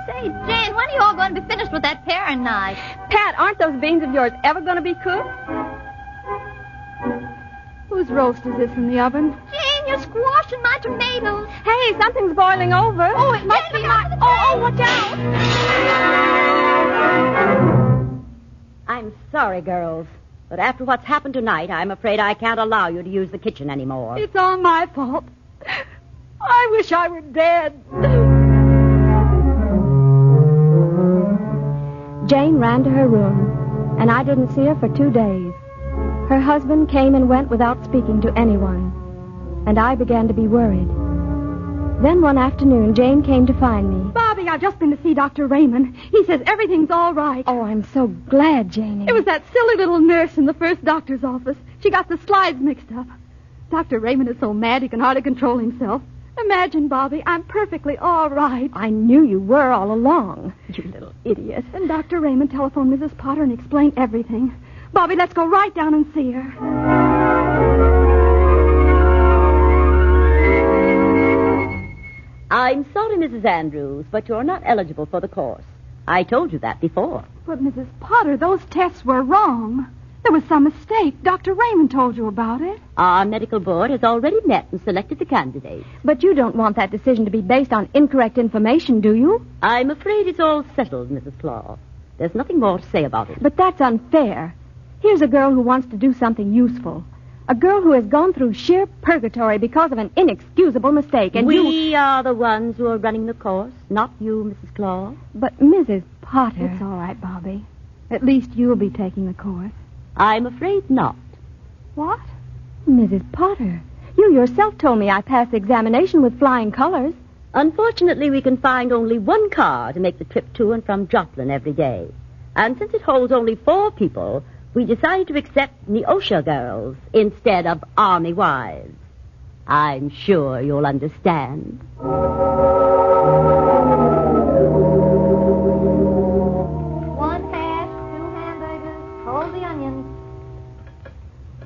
Say, Jane, when are you all going to be finished with that paring knife? Pat, aren't those beans of yours ever going to be cooked? Whose roast is this in the oven? Jane, you're squashing my tomatoes. Hey, something's boiling over. Oh, it must be my... Oh, watch out. I'm sorry, girls, but after what's happened tonight, I'm afraid I can't allow you to use the kitchen anymore. It's all my fault. I wish I were dead. Jane ran to her room, and I didn't see her for 2 days. Her husband came and went without speaking to anyone, and I began to be worried. Then one afternoon, Jane came to find me. Bobby, I've just been to see Dr. Raymond. He says everything's all right. Oh, I'm so glad, Janie. It was that silly little nurse in the first doctor's office. She got the slides mixed up. Dr. Raymond is so mad he can hardly control himself. Imagine, Bobby, I'm perfectly all right. I knew you were all along. You little idiot. And Dr. Raymond telephoned Mrs. Potter and explained everything. Bobby, let's go right down and see her. I'm sorry, Mrs. Andrews, but you're not eligible for the course. I told you that before. But, Mrs. Potter, those tests were wrong. There was some mistake. Dr. Raymond told you about it. Our medical board has already met and selected the candidates. But you don't want that decision to be based on incorrect information, do you? I'm afraid it's all settled, Mrs. Claw. There's nothing more to say about it. But that's unfair. Here's a girl who wants to do something useful. A girl who has gone through sheer purgatory because of an inexcusable mistake, and we are the ones who are running the course, not you, Mrs. Claw. But Mrs. Potter... It's all right, Bobby. At least you'll be taking the course. I'm afraid not. What? Mrs. Potter, you yourself told me I passed the examination with flying colors. Unfortunately, we can find only one car to make the trip to and from Joplin every day. And since it holds only 4 people, we decided to accept Neosha girls instead of Army wives. I'm sure you'll understand. One hash, 2 hamburgers, hold the onions.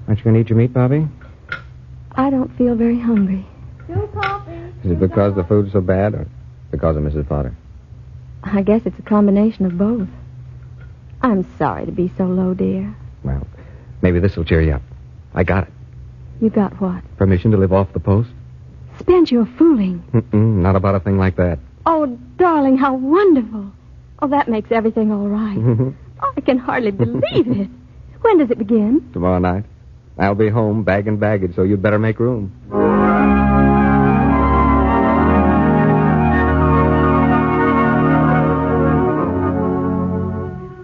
Aren't you going to eat your meat, Bobby? I don't feel very hungry. 2 coffees. Is it because the food's so bad or because of Mrs. Potter? I guess it's a combination of both. I'm sorry to be so low, dear. Well, maybe this will cheer you up. I got it. You got what? Permission to live off the post? Spence, you're fooling. Not about a thing like that. Oh, darling, how wonderful. Oh, that makes everything all right. Oh, I can hardly believe it. When does it begin? Tomorrow night. I'll be home, bag and baggage, so you'd better make room.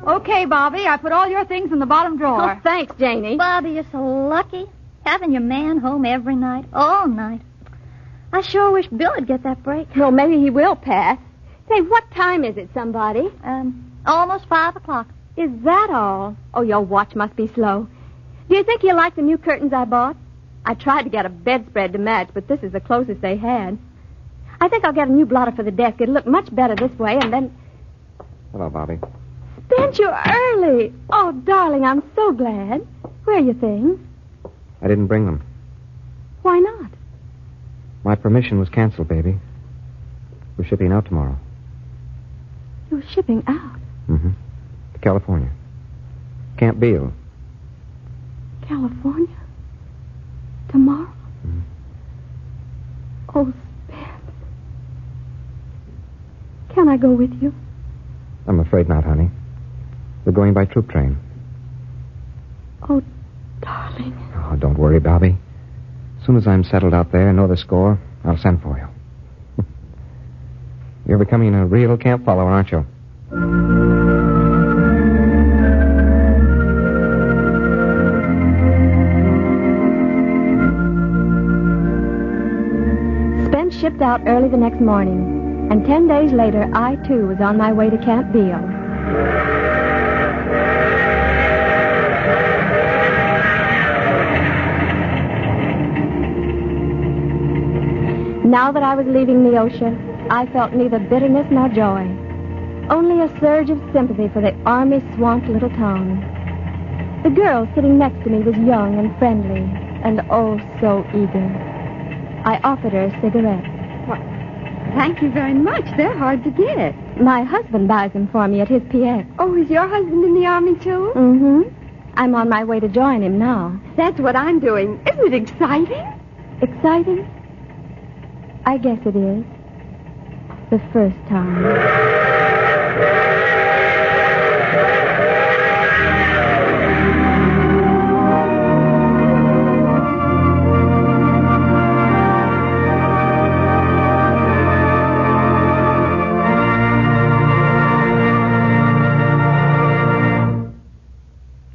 Okay, Bobby, I put all your things in the bottom drawer. Oh, thanks, Janie. Bobby, you're so lucky. Having your man home every night, all night. I sure wish Bill'd get that break. Well, maybe he will, Pat. Say, what time is it, somebody? Almost 5 o'clock. Is that all? Oh, your watch must be slow. Do you think he'll like the new curtains I bought? I tried to get a bedspread to match, but this is the closest they had. I think I'll get a new blotter for the desk. It'll look much better this way, and then... Hello, Bobby. Spence, you're early. Oh, darling, I'm so glad. Where are your things? I didn't bring them. Why not? My permission was canceled, baby. We're shipping out tomorrow. You're shipping out? Mm-hmm. To California. Camp Beale. California? Tomorrow? Mm-hmm. Oh, Spence. Can I go with you? I'm afraid not, honey. We're going by troop train. Oh, darling. Oh, don't worry, Bobby. As soon as I'm settled out there and know the score, I'll send for you. You're becoming a real camp follower, aren't you? Spence shipped out early the next morning, and 10 days later, I, too, was on my way to Camp Beale. Now that I was leaving Neosha, I felt neither bitterness nor joy. Only a surge of sympathy for the army-swamped little town. The girl sitting next to me was young and friendly, and oh, so eager. I offered her a cigarette. Well, thank you very much. They're hard to get. My husband buys them for me at his PX. Oh, is your husband in the Army, too? Mm-hmm. I'm on my way to join him now. That's what I'm doing. Isn't it exciting? Exciting? I guess it is. The first time.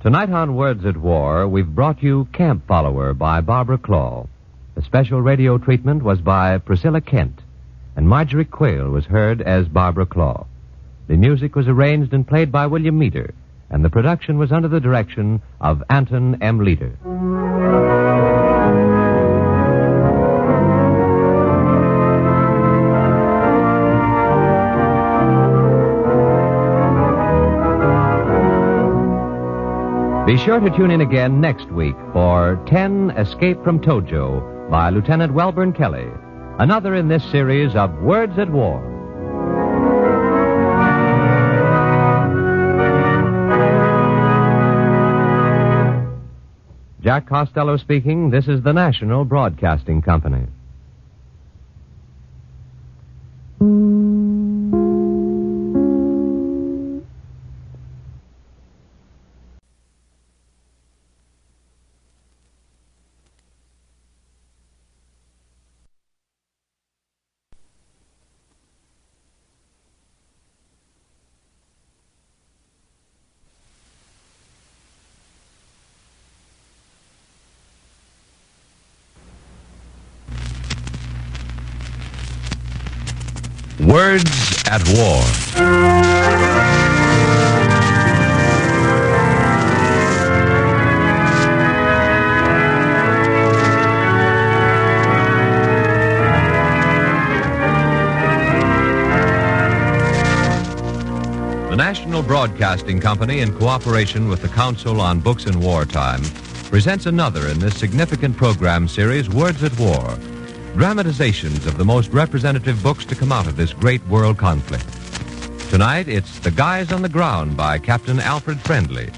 Tonight on Words at War, we've brought you Camp Follower by Barbara Claw. The special radio treatment was by Priscilla Kent, and Marjorie Quayle was heard as Barbara Claw. The music was arranged and played by William Meader, and the production was under the direction of Anton M. Leader. Be sure to tune in again next week for 10 Escape from Tojo by Lieutenant Welburn Kelly, another in this series of Words at War. Jack Costello speaking. This is the National Broadcasting Company. Words at War. The National Broadcasting Company, in cooperation with the Council on Books in Wartime, presents another in this significant program series, Words at War. Dramatizations of the most representative books to come out of this great world conflict. Tonight, it's The Guys on the Ground by Captain Alfred Friendly.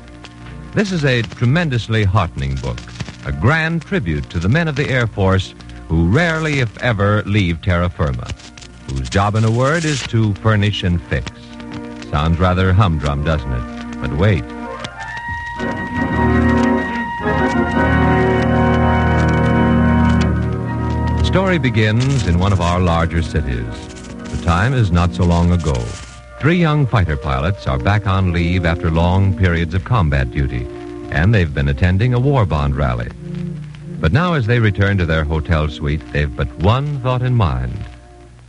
This is a tremendously heartening book, a grand tribute to the men of the Air Force who rarely, if ever, leave terra firma, whose job, in a word, is to furnish and fix. Sounds rather humdrum, doesn't it? But wait. The story begins in one of our larger cities. The time is not so long ago. 3 young fighter pilots are back on leave after long periods of combat duty, and they've been attending a war bond rally. But now as they return to their hotel suite, they've but one thought in mind.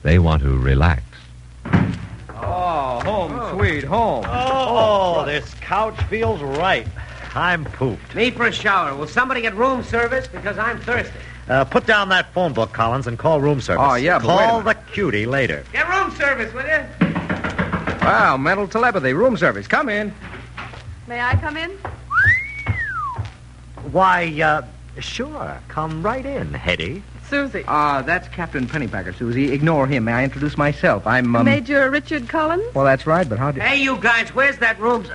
They want to relax. Oh, home, sweet home. Oh, this couch feels right. I'm pooped. Me for a shower. Will somebody get room service? Because I'm thirsty. Put down that phone book, Collins, and call room service. Oh, yeah, but call the cutie later. Get room service, will you? Wow, mental telepathy, room service. Come in. May I come in? Why, Sure. Come right in, Hetty. Susie. That's Captain Pennypacker, Susie. Ignore him. May I introduce myself? I'm, Major Richard Collins? Well, that's right, but how did... Hey, you guys, where's that room?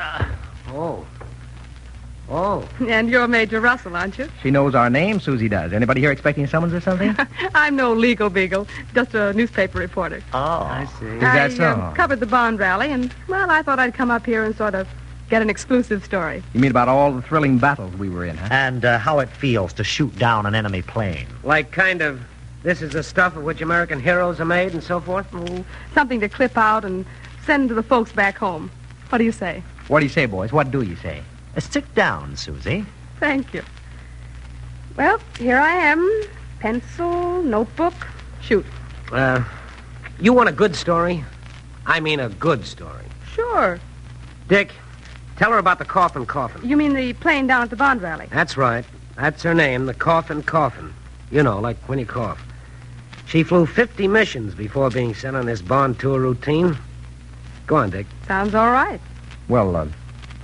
Oh. And you're Major Russell, aren't you? She knows our name, Susie does. Anybody here expecting a summons or something? I'm no legal beagle, just a newspaper reporter. Oh. I see. Is that so? Covered the Bond rally, and, well, I thought I'd come up here and sort of get an exclusive story. You mean about all the thrilling battles we were in, huh? And how it feels to shoot down an enemy plane. Like kind of, this is the stuff of which American heroes are made and so forth? Something to clip out and send to the folks back home. What do you say? What do you say, boys? What do you say? Sit down, Susie. Thank you. Well, here I am. Pencil, notebook. Shoot. You want a good story? I mean a good story. Sure. Dick, tell her about the Coffin. You mean the plane down at the Bond rally? That's right. That's her name, the Coffin. You know, like when you cough. She flew 50 missions before being sent on this Bond tour routine. Go on, Dick. Sounds all right. Well,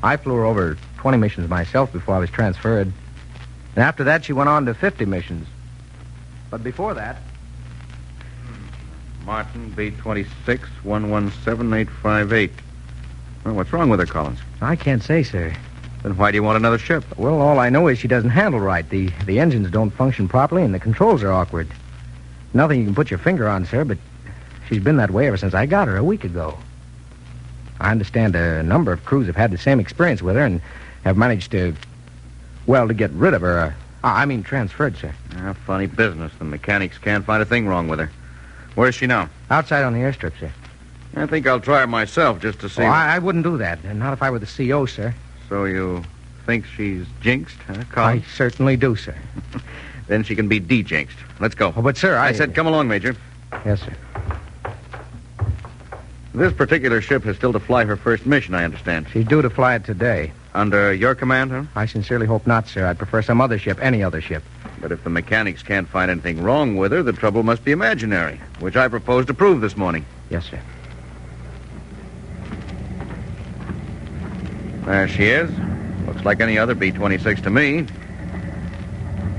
I flew her over 20 missions myself before I was transferred. And after that, she went on to 50 missions. But before that... Martin, B26, 117858. Well, what's wrong with her, Collins? I can't say, sir. Then why do you want another ship? Well, all I know is she doesn't handle right. The engines don't function properly, and the controls are awkward. Nothing you can put your finger on, sir, but she's been that way ever since I got her a week ago. I understand a number of crews have had the same experience with her and have managed to get rid of her. Transferred, sir. Funny business. The mechanics can't find a thing wrong with her. Where is she now? Outside on the airstrip, sir. I think I'll try her myself just to see... I wouldn't do that. Not if I were the CO, sir. So you think she's jinxed, huh, Collins? I certainly do, sir. Then she can be de-jinxed. Let's go. Oh, but, sir, I said come along, Major. Yes, sir. This particular ship has still to fly her first mission, I understand. She's due to fly it today. Under your command, huh? I sincerely hope not, sir. I'd prefer some other ship, any other ship. But if the mechanics can't find anything wrong with her, the trouble must be imaginary, which I propose to prove this morning. Yes, sir. There she is. Looks like any other B-26 to me.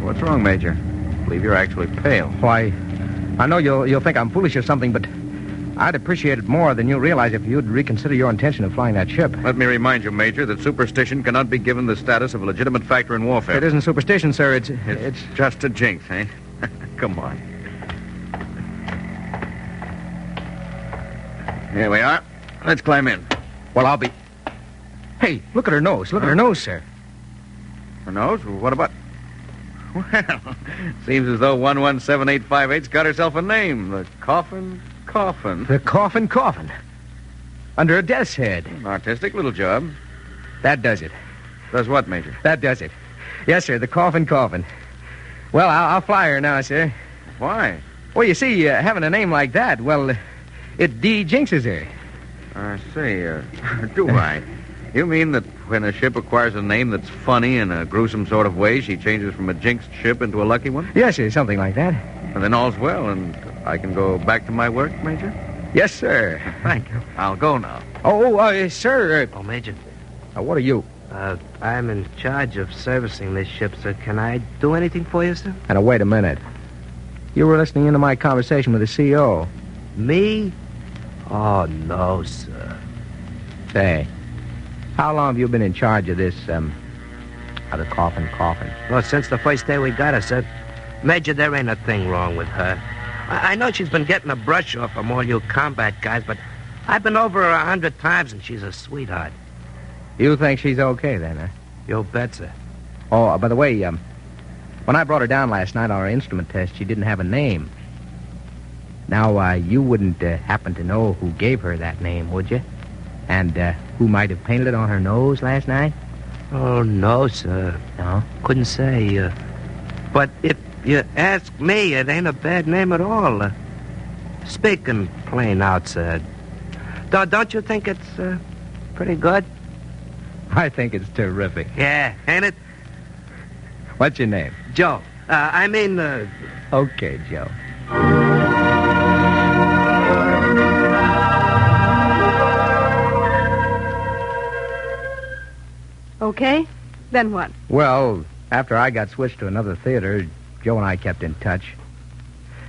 What's wrong, Major? I believe you're actually pale. Why, I know you'll think I'm foolish or something, but I'd appreciate it more than you realize if you'd reconsider your intention of flying that ship. Let me remind you, Major, that superstition cannot be given the status of a legitimate factor in warfare. It isn't superstition, sir. It's just a jinx, eh? Come on. Here we are. Let's climb in. Well, I'll be... Hey, look at her nose. Look at her nose, sir. Her nose? What about... Well, seems as though 117858's got herself a name. The Coffin. The Coffin. Under a death's head. An artistic little job. That does it. Does what, Major? That does it. Yes, sir, the Coffin. Well, I'll fly her now, sir. Why? Well, you see, having a name like that, well, it de-jinxes her. I see. Do I? You mean that when a ship acquires a name that's funny in a gruesome sort of way, she changes from a jinxed ship into a lucky one? Yes, sir, something like that. And then all's well, and I can go back to my work, Major? Yes, sir. Thank you. I'll go now. Sir. Major. What are you? I'm in charge of servicing this ship, sir. Can I do anything for you, sir? Now, wait a minute. You were listening into my conversation with the CO. Me? Oh, no, sir. Say, how long have you been in charge of this, of the Coffin? Well, since the first day we got her, sir. Major, there ain't a thing wrong with her. I know she's been getting a brush off from all you combat guys, but I've been over her 100 times, and she's a sweetheart. You think she's okay, then, huh? You bet, sir. Oh, by the way, when I brought her down last night on our instrument test, she didn't have a name. Now, you wouldn't happen to know who gave her that name, would you? And who might have painted it on her nose last night? Oh, no, sir. No? Couldn't say. But if you ask me, it ain't a bad name at all. Speaking plain out, sir. Don't you think it's pretty good? I think it's terrific. Yeah, ain't it? What's your name? Joe. Okay, Joe. Okay, then what? Well, After I got switched to another theater, Joe and I kept in touch.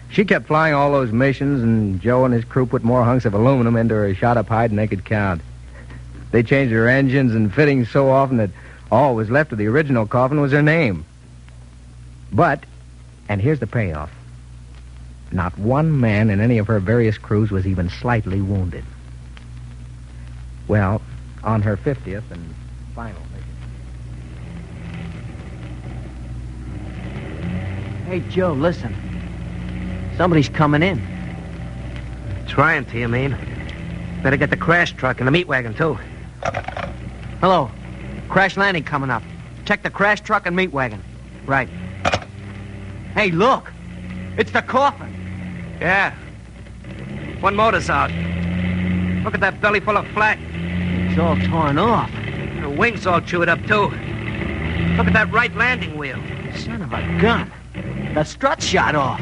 She kept flying all those missions, and Joe and his crew put more hunks of aluminum into her shot-up hide than they could count. They changed her engines and fittings so often that all was left of the original coffin was her name. But, and here's the payoff, not one man in any of her various crews was even slightly wounded. Well, on her 50th and final mission. Hey, Joe, listen. Somebody's coming in. Trying to, you mean? Better get the crash truck and the meat wagon, too. Hello. Crash landing coming up. Check the crash truck and meat wagon. Right. Hey, look. It's the coffin. Yeah. One motor's out. Look at that belly full of flak. It's all torn off. The wings all chewed up, too. Look at that right landing wheel. Son of a gun. The strut shot off.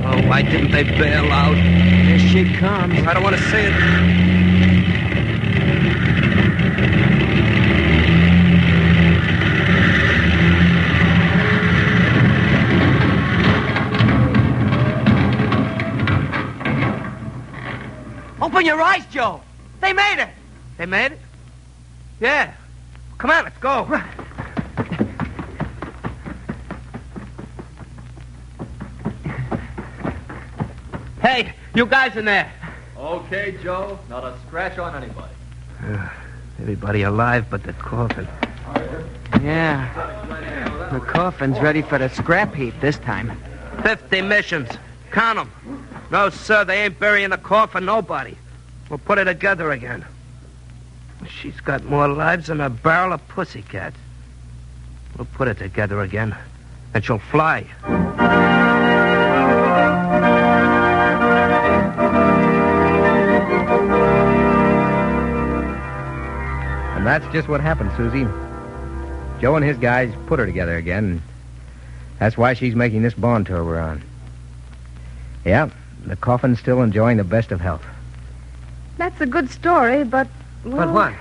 Oh, why didn't they bail out? Here she comes. I don't want to see it. Open your eyes, Joe. They made it. They made it? Yeah. Come on, let's go. Hey, you guys in there. Okay, Joe. Not a scratch on anybody. Everybody alive but the coffin. Yeah. The coffin's ready for the scrap heap this time. 50 missions. Count 'em. No, sir, they ain't burying the coffin, nobody. We'll put it together again. She's got more lives than a barrel of pussycats. We'll put it together again, and she'll fly. And that's just what happened, Susie. Joe and his guys put her together again. That's why she's making this Bond tour we're on. Yeah, the coffin's still enjoying the best of health. That's a good story, but... Well, But what?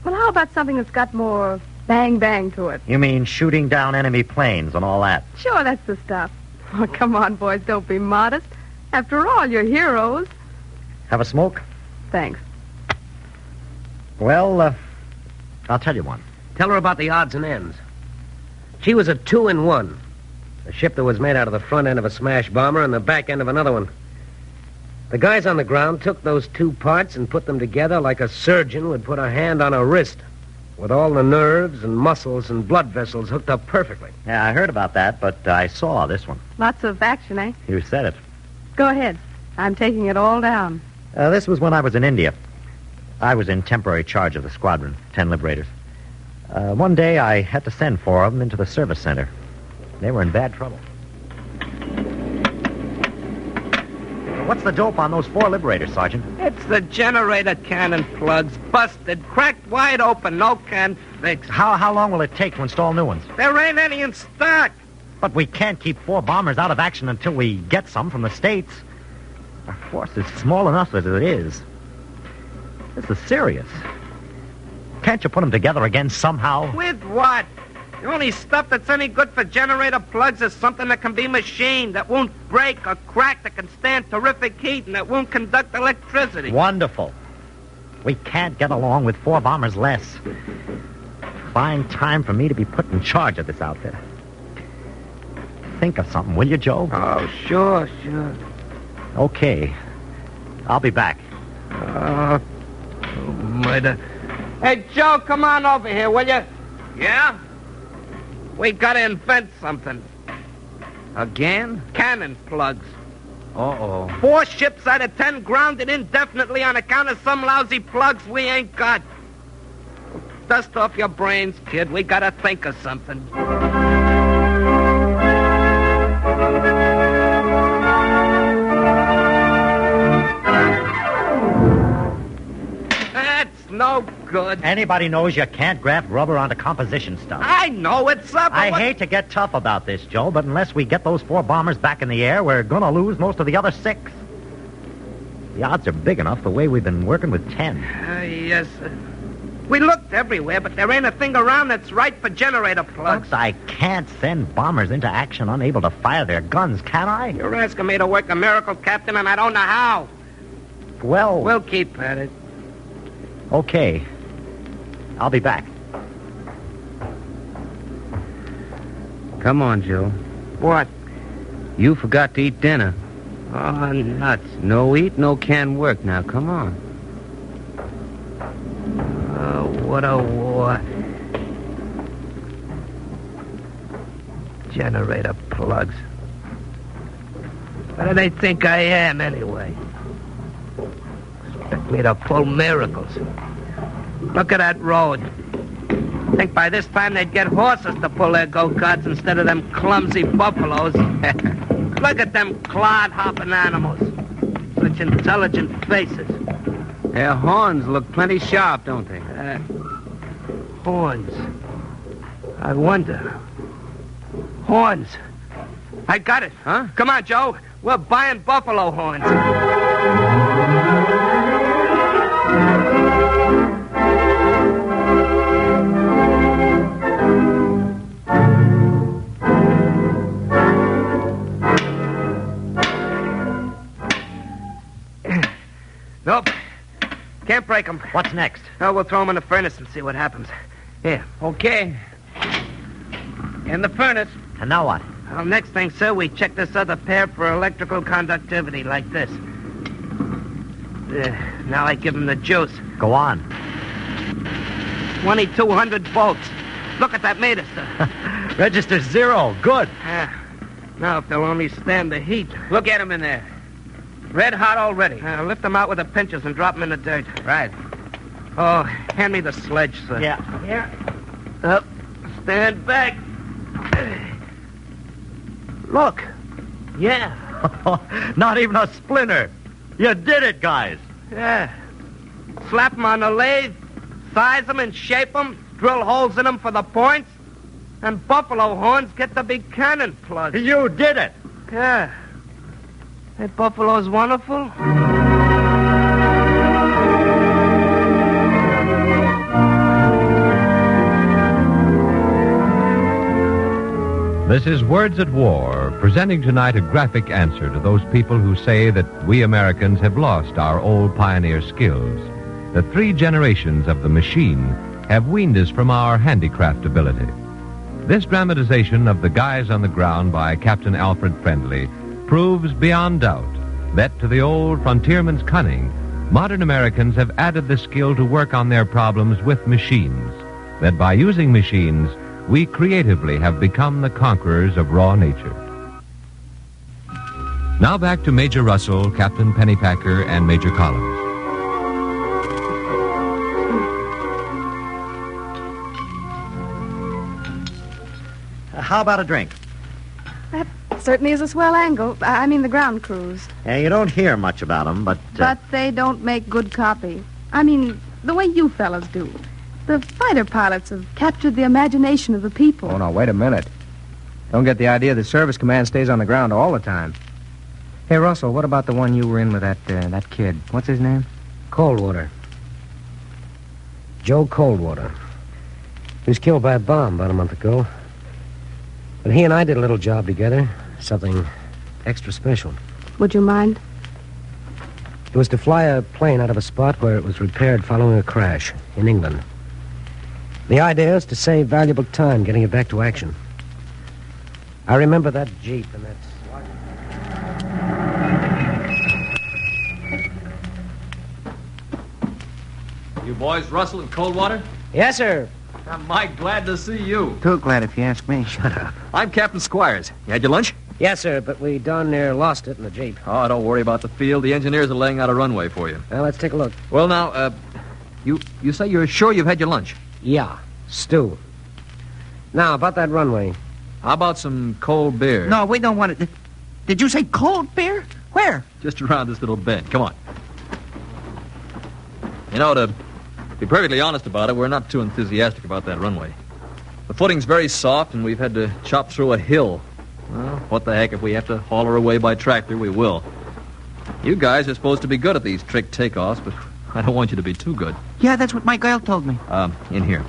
Well, how about something that's got more bang-bang to it? You mean shooting down enemy planes and all that? Sure, that's the stuff. Oh, come on, boys, don't be modest. After all, you're heroes. Have a smoke? Thanks. Well, I'll tell you one. Tell her about the odds and ends. She was a 2-in-1. A ship that was made out of the front end of a smash bomber and the back end of another one. The guys on the ground took those two parts and put them together like a surgeon would put a hand on a wrist, with all the nerves and muscles and blood vessels hooked up perfectly. Yeah, I heard about that, but I saw this one. Lots of action, eh? You said it. Go ahead. I'm taking it all down. This was when I was in India. I was in temporary charge of the squadron, 10 Liberators. One day I had to send 4 of them into the service center. They were in bad trouble. What's the dope on those 4 Liberators, Sergeant? It's the generator cannon plugs. Busted, cracked wide open, no can fix. How long will it take to install new ones? There ain't any in stock. But we can't keep 4 bombers out of action until we get some from the States. Our force is small enough as it is. This is serious. Can't you put them together again somehow? With what? The only stuff that's any good for generator plugs is something that can be machined, that won't break or crack, that can stand terrific heat, and that won't conduct electricity. Wonderful. We can't get along with 4 bombers less. Fine time for me to be put in charge of this outfit. Think of something, will you, Joe? Oh, sure. Okay. I'll be back. Murder. Hey, Joe, come on over here, will you? Yeah? We gotta invent something. Again? Cannon plugs. Uh-oh. 4 ships out of 10 grounded indefinitely on account of some lousy plugs we ain't got. Dust off your brains, kid. We gotta think of something. That's no good. Anybody knows you can't graft rubber onto composition stuff. I know it's up. I hate to get tough about this, Joe, but unless we get those 4 bombers back in the air, we're gonna lose most of the other 6. The odds are big enough the way we've been working with 10. Yes, sir. We looked everywhere, but there ain't a thing around that's right for generator plugs. But I can't send bombers into action unable to fire their guns, can I? You're asking me to work a miracle, Captain, and I don't know how. Well... We'll keep at it. Okay. I'll be back. Come on, Joe. What? You forgot to eat dinner. Oh, nuts. No eat, no can work. Now, come on. Oh, what a war. Generator plugs. What do they think I am, anyway? Expect me to pull miracles. Look at that road. Think by this time they'd get horses to pull their go-karts instead of them clumsy buffaloes. Look at them clod-hopping animals. Such intelligent faces. Their horns look plenty sharp, don't they? Horns. I wonder. Horns. I got it. Huh? Come on, Joe. We're buying buffalo horns. Nope. Can't break them. What's next? Oh, we'll throw them in the furnace and see what happens. Here. Okay. In the furnace. And now what? Well, next thing, sir, we check this other pair for electrical conductivity, like this. Now I give them the juice. Go on. 2,200 volts. Look at that meter, sir. Register 0. Good. Now, if they'll only stand the heat. Look at them in there. Red hot already. Lift them out with the pinchers and drop them in the dirt. Right. Oh, hand me the sledge, sir. Yeah. Here. Up. Stand back. Look. Yeah. Not even a splinter. You did it, guys. Yeah. Slap them on the lathe, size them and shape them, drill holes in them for the points, and buffalo horns get to be cannon plugs. You did it. Yeah. That buffalo's wonderful. This is Words at War, presenting tonight a graphic answer to those people who say that we Americans have lost our old pioneer skills, that 3 generations of the machine have weaned us from our handicraft ability. This dramatization of The Guys on the Ground by Captain Alfred Friendly proves beyond doubt that to the old frontierman's cunning, modern Americans have added the skill to work on their problems with machines, that by using machines, we creatively have become the conquerors of raw nature. Now back to Major Russell, Captain Pennypacker, and Major Collins. How about a drink? That certainly is a swell angle. I mean the ground crews. Yeah, you don't hear much about them, but... But they don't make good copy. I mean, the way you fellas do. The fighter pilots have captured the imagination of the people. Oh, no, wait a minute. Don't get the idea the service command stays on the ground all the time. Hey, Russell, what about the one you were in with that kid? What's his name? Coldwater. Joe Coldwater. He was killed by a bomb about a month ago. But he and I did a little job together. Something extra special. Would you mind? It was to fly a plane out of a spot where it was repaired following a crash in England. The idea is to save valuable time getting it back to action. I remember that Jeep and that... You boys, Russell and Coldwater? Yes, sir. I'm mighty glad to see you. Too glad if you ask me. Shut up. I'm Captain Squires. You had your lunch? Yes, sir, but we darn near lost it in the Jeep. Oh, don't worry about the field. The engineers are laying out a runway for you. Well, let's take a look. Well, now, you say you're sure you've had your lunch? Yeah, stew. Now, about that runway. How about some cold beer? No, we don't want it. Did you say cold beer? Where? Just around this little bend. Come on. You know, to be perfectly honest about it, we're not too enthusiastic about that runway. The footing's very soft, and we've had to chop through a hill. Well, what the heck, if we have to haul her away by tractor, we will. You guys are supposed to be good at these trick takeoffs, but I don't want you to be too good. Yeah, that's what my girl told me. In here.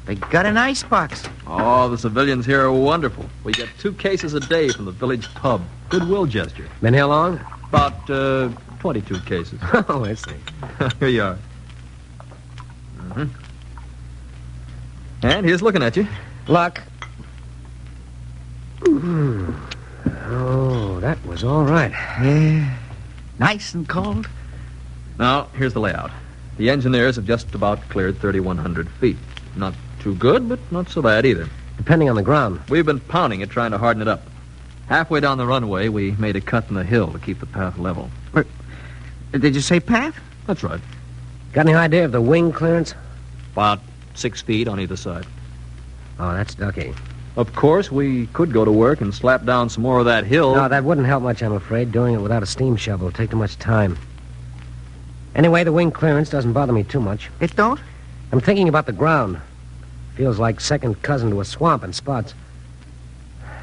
They got an icebox. Oh, the civilians here are wonderful. We get 2 cases a day from the village pub. Goodwill gesture. Been here long? About 22 cases. Oh, I see. Here you are. Mm-hmm. And here's looking at you. Luck. Oh, that was all right. Yeah. Nice and cold. Now, here's the layout. The engineers have just about cleared 3,100 feet. Not too good, but not so bad either. Depending on the ground. We've been pounding it, trying to harden it up. Halfway down the runway, we made a cut in the hill to keep the path level. Did you say path? That's right. Got any idea of the wing clearance? About 6 feet on either side. Oh, that's ducky. Of course, we could go to work and slap down some more of that hill. No, that wouldn't help much, I'm afraid. Doing it without a steam shovel would take too much time. Anyway, the wing clearance doesn't bother me too much. It don't? I'm thinking about the ground. Feels like second cousin to a swamp in spots.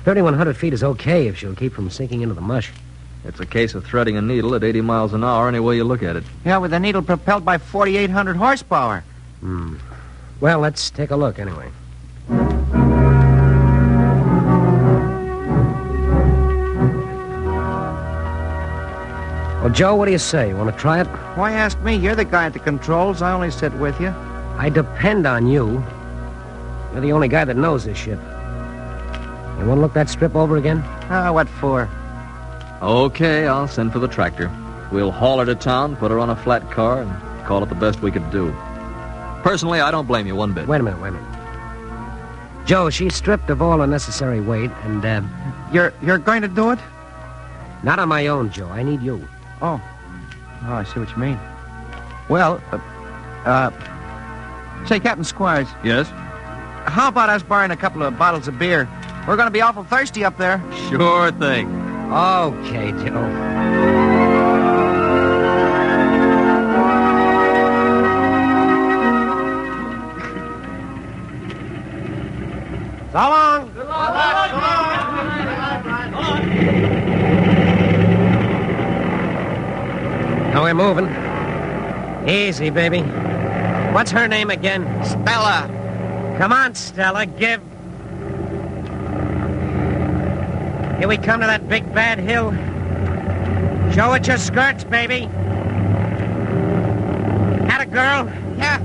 3,100 feet is okay if she'll keep from sinking into the mush. It's a case of threading a needle at 80 miles an hour any way you look at it. Yeah, with a needle propelled by 4,800 horsepower. Well, let's take a look anyway. Well, Joe, what do you say? You want to try it? Why ask me? You're the guy at the controls. I only sit with you. I depend on you. You're the only guy that knows this ship. You want to look that strip over again? What for? Okay, I'll send for the tractor. We'll haul her to town, put her on a flat car, and call it the best we could do. Personally, I don't blame you one bit. Wait a minute. Joe, she's stripped of all unnecessary weight, and, You're going to do it? Not on my own, Joe. I need you. Oh, I see what you mean. Well, say, Captain Squires. Yes? How about us borrowing a couple of bottles of beer? We're going to be awful thirsty up there. Sure thing. Okay, Joe. So long. Now we're moving. Easy, baby. What's her name again? Stella. Come on, Stella, give. Here we come to that big bad hill. Show it your skirts, baby. Atta girl. Yeah,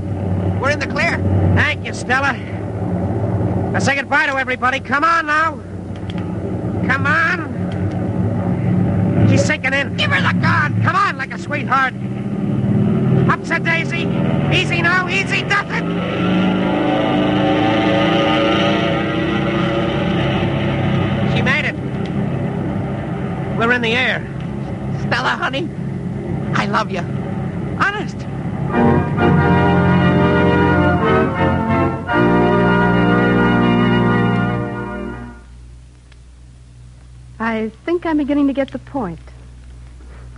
we're in the clear. Thank you, Stella. Now say goodbye to everybody. Come on now. Come on. She's sinking in. Give her the gun. Come on, like a sweetheart. Upset Daisy. Easy now. Easy does it. She made it. We're in the air. Stella, honey, I love you. Honest. I think I'm beginning to get the point.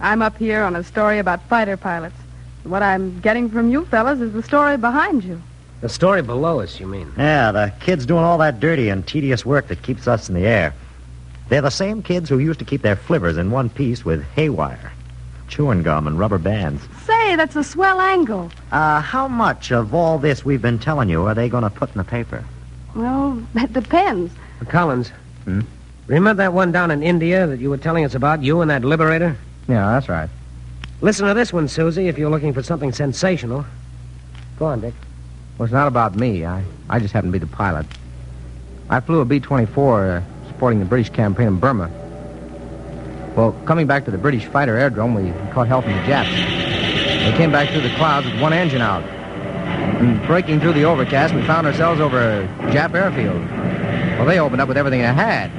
I'm up here on a story about fighter pilots. What I'm getting from you fellas is the story behind you. The story below us, you mean? Yeah, the kids doing all that dirty and tedious work that keeps us in the air. They're the same kids who used to keep their flivvers in one piece with haywire, chewing gum, and rubber bands. Say, that's a swell angle. How much of all this we've been telling you are they going to put in the paper? Well, that depends. Collins. Remember that one down in India that you were telling us about, you and that Liberator? Yeah, that's right. Listen to this one, Susie, if you're looking for something sensational. Go on, Dick. Well, it's not about me. I just happen to be the pilot. I flew a B-24 supporting the British campaign in Burma. Well, coming back to the British fighter aerodrome, we caught hell from the Japs. They came back through the clouds with one engine out. And breaking through the overcast, we found ourselves over a Jap airfield. Well, they opened up with everything they had.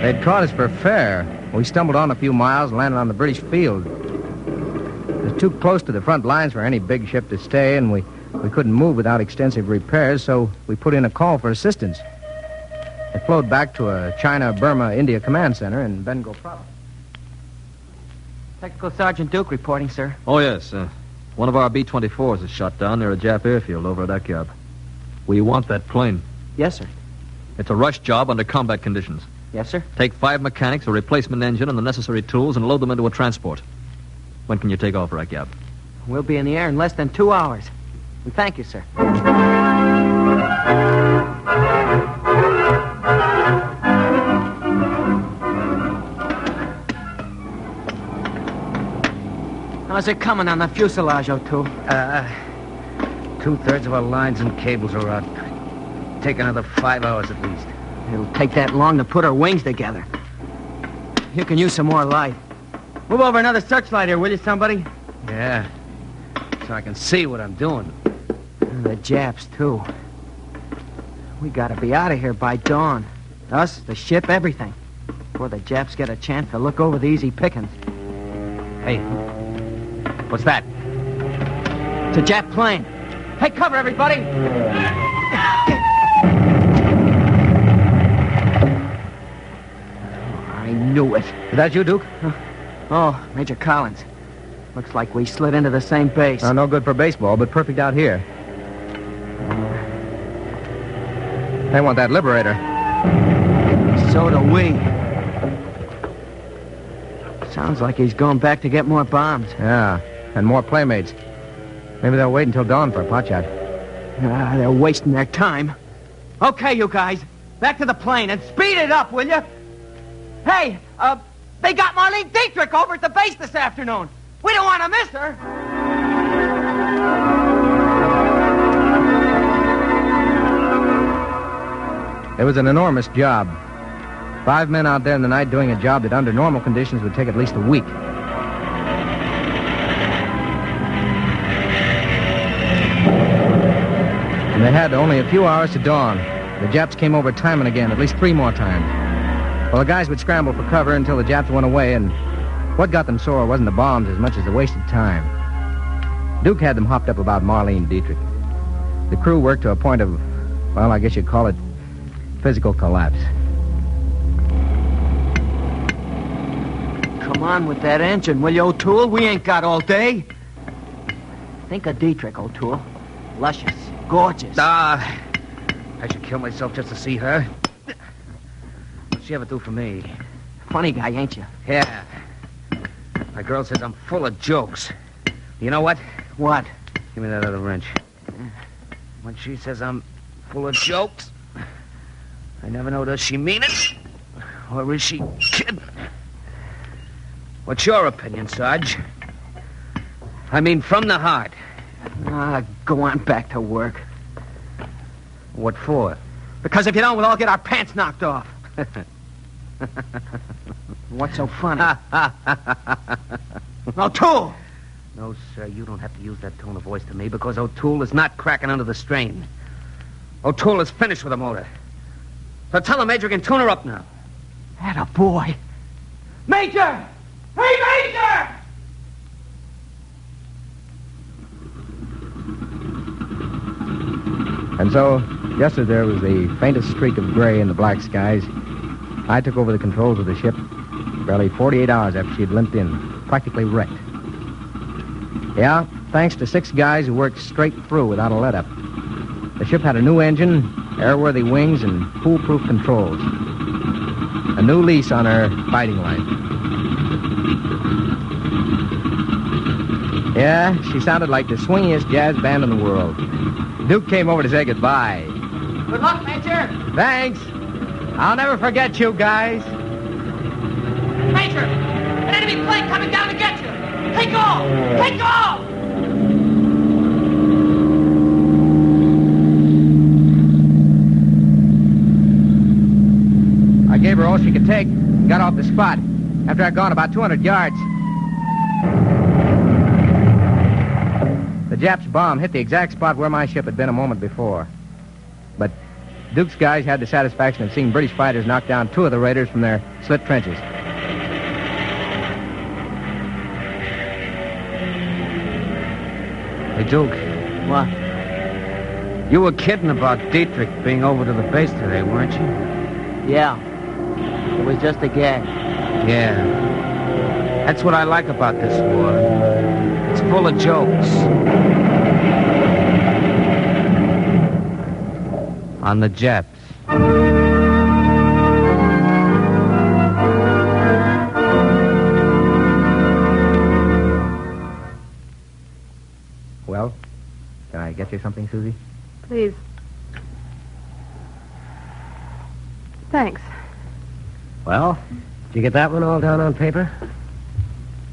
They'd caught us for fair. We stumbled on a few miles and landed on the British field. It was too close to the front lines for any big ship to stay, and we couldn't move without extensive repairs, so we put in a call for assistance. It flowed back to a China, Burma, India command center in Bengal province. Technical Sergeant Duke reporting, sir. Oh, yes. One of our B-24s is shot down near a Jap airfield over at Akyab. We want that plane. Yes, sir. It's a rush job under combat conditions. Yes, sir? Take 5 mechanics, a replacement engine, and the necessary tools, and load them into a transport. When can you take off, Rakyab? We'll be in the air in less than 2 hours. And thank you, sir. How's it coming on the fuselage, O'Toole? 2/3 of our lines and cables are out. Take another 5 hours at least. It'll take that long to put our wings together. You can use some more light. Move over another searchlight here, will you, somebody? Yeah, so I can see what I'm doing. The Japs, too. We gotta be out of here by dawn. Us, the ship, everything. Before the Japs get a chance to look over the easy pickings. Hey, what's that? It's a Jap plane. Take cover, everybody! I knew it. Is that you, Duke? Oh, Major Collins. Looks like we slid into the same base. No good for baseball, but perfect out here. They want that Liberator. So do we. Sounds like he's going back to get more bombs. Yeah, and more playmates. Maybe they'll wait until dawn for a potshot. They're wasting their time. Okay, you guys. Back to the plane and speed it up, will you? Hey, they got Marlene Dietrich over at the base this afternoon. We don't want to miss her. It was an enormous job. 5 men out there in the night doing a job that under normal conditions would take at least a week. And they had only a few hours to dawn. The Japs came over time and again, at least 3 more times. Well, the guys would scramble for cover until the Japs went away, and what got them sore wasn't the bombs as much as the wasted time. Duke had them hopped up about Marlene Dietrich. The crew worked to a point of, well, I guess you'd call it physical collapse. Come on with that engine, will you, O'Toole? We ain't got all day. Think of Dietrich, O'Toole. Luscious, gorgeous. I should kill myself just to see her. What'd she ever do for me? Funny guy, ain't you? Yeah. My girl says I'm full of jokes. You know what? What? Give me that other wrench. When she says I'm full of jokes, I never know, does she mean it? Or is she kidding? What's your opinion, Sarge? I mean, from the heart. Go on back to work. What for? Because if you don't, we'll all get our pants knocked off. What's so funny? O'Toole! No, sir, you don't have to use that tone of voice to me because O'Toole is not cracking under the strain. O'Toole is finished with the motor. So tell the Major can tune her up now. Atta boy. Major! Hey, Major! And so, just as there was the faintest streak of gray in the black skies, I took over the controls of the ship barely 48 hours after she had limped in, practically wrecked. Yeah, thanks to 6 guys who worked straight through without a let-up. The ship had a new engine, airworthy wings, and foolproof controls. A new lease on her fighting life. Yeah, she sounded like the swingiest jazz band in the world. Duke came over to say goodbye. Good luck, Major. Thanks. I'll never forget you guys. Major, an enemy plane coming down to get you. Take off! Take off! I gave her all she could take and got off the spot after I'd gone about 200 yards. The Japs' bomb hit the exact spot where my ship had been a moment before. But Duke's guys had the satisfaction of seeing British fighters knock down 2 of the raiders from their slit trenches. Hey, Duke. What? You were kidding about Dietrich being over to the base today, weren't you? Yeah. It was just a gag. Yeah. That's what I like about this war. It's full of jokes. On the Japs. get you something, Susie? Please. Thanks. Well, did you get that one all down on paper?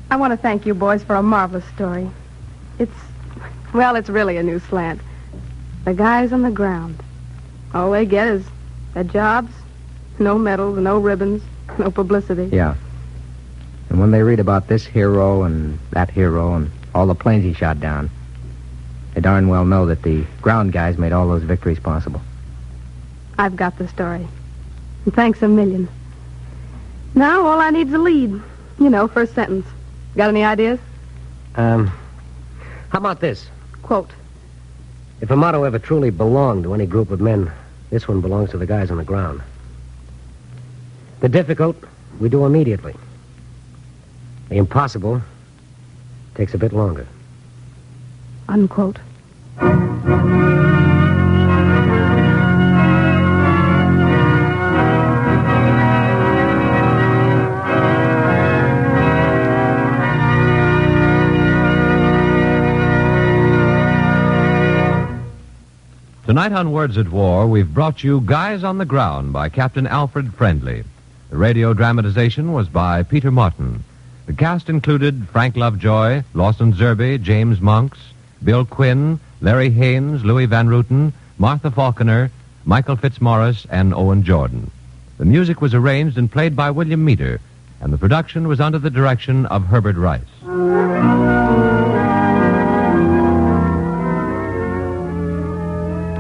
I want to thank you boys for a marvelous story. It's really a new slant. The guys on the ground. All they get is their jobs, no medals, no ribbons, no publicity. Yeah. And when they read about this hero and that hero and all the planes he shot down, they darn well know that the ground guys made all those victories possible. I've got the story. And thanks a million. Now all I need's a lead. You know, first sentence. Got any ideas? How about this? Quote. If a motto ever truly belonged to any group of men, this one belongs to the guys on the ground. The difficult, we do immediately. The impossible takes a bit longer. Unquote. Tonight on Words at War, we've brought you Guys on the Ground by Captain Alfred Friendly. The radio dramatization was by Peter Martin. The cast included Frank Lovejoy, Lawson Zerby, James Monks, Bill Quinn, Larry Haynes, Louis Van Ruten, Martha Faulkner, Michael Fitzmaurice, and Owen Jordan. The music was arranged and played by William Meader, and the production was under the direction of Herbert Rice.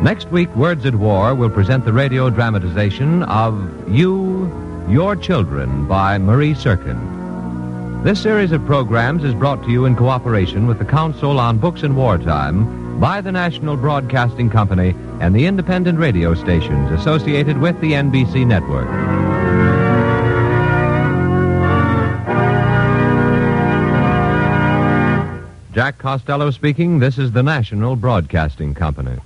Next week, Words at War will present the radio dramatization of You, Your Children by Marie Serkin. This series of programs is brought to you in cooperation with the Council on Books in Wartime by the National Broadcasting Company and the independent radio stations associated with the NBC network. Jack Costello speaking. This is the National Broadcasting Company.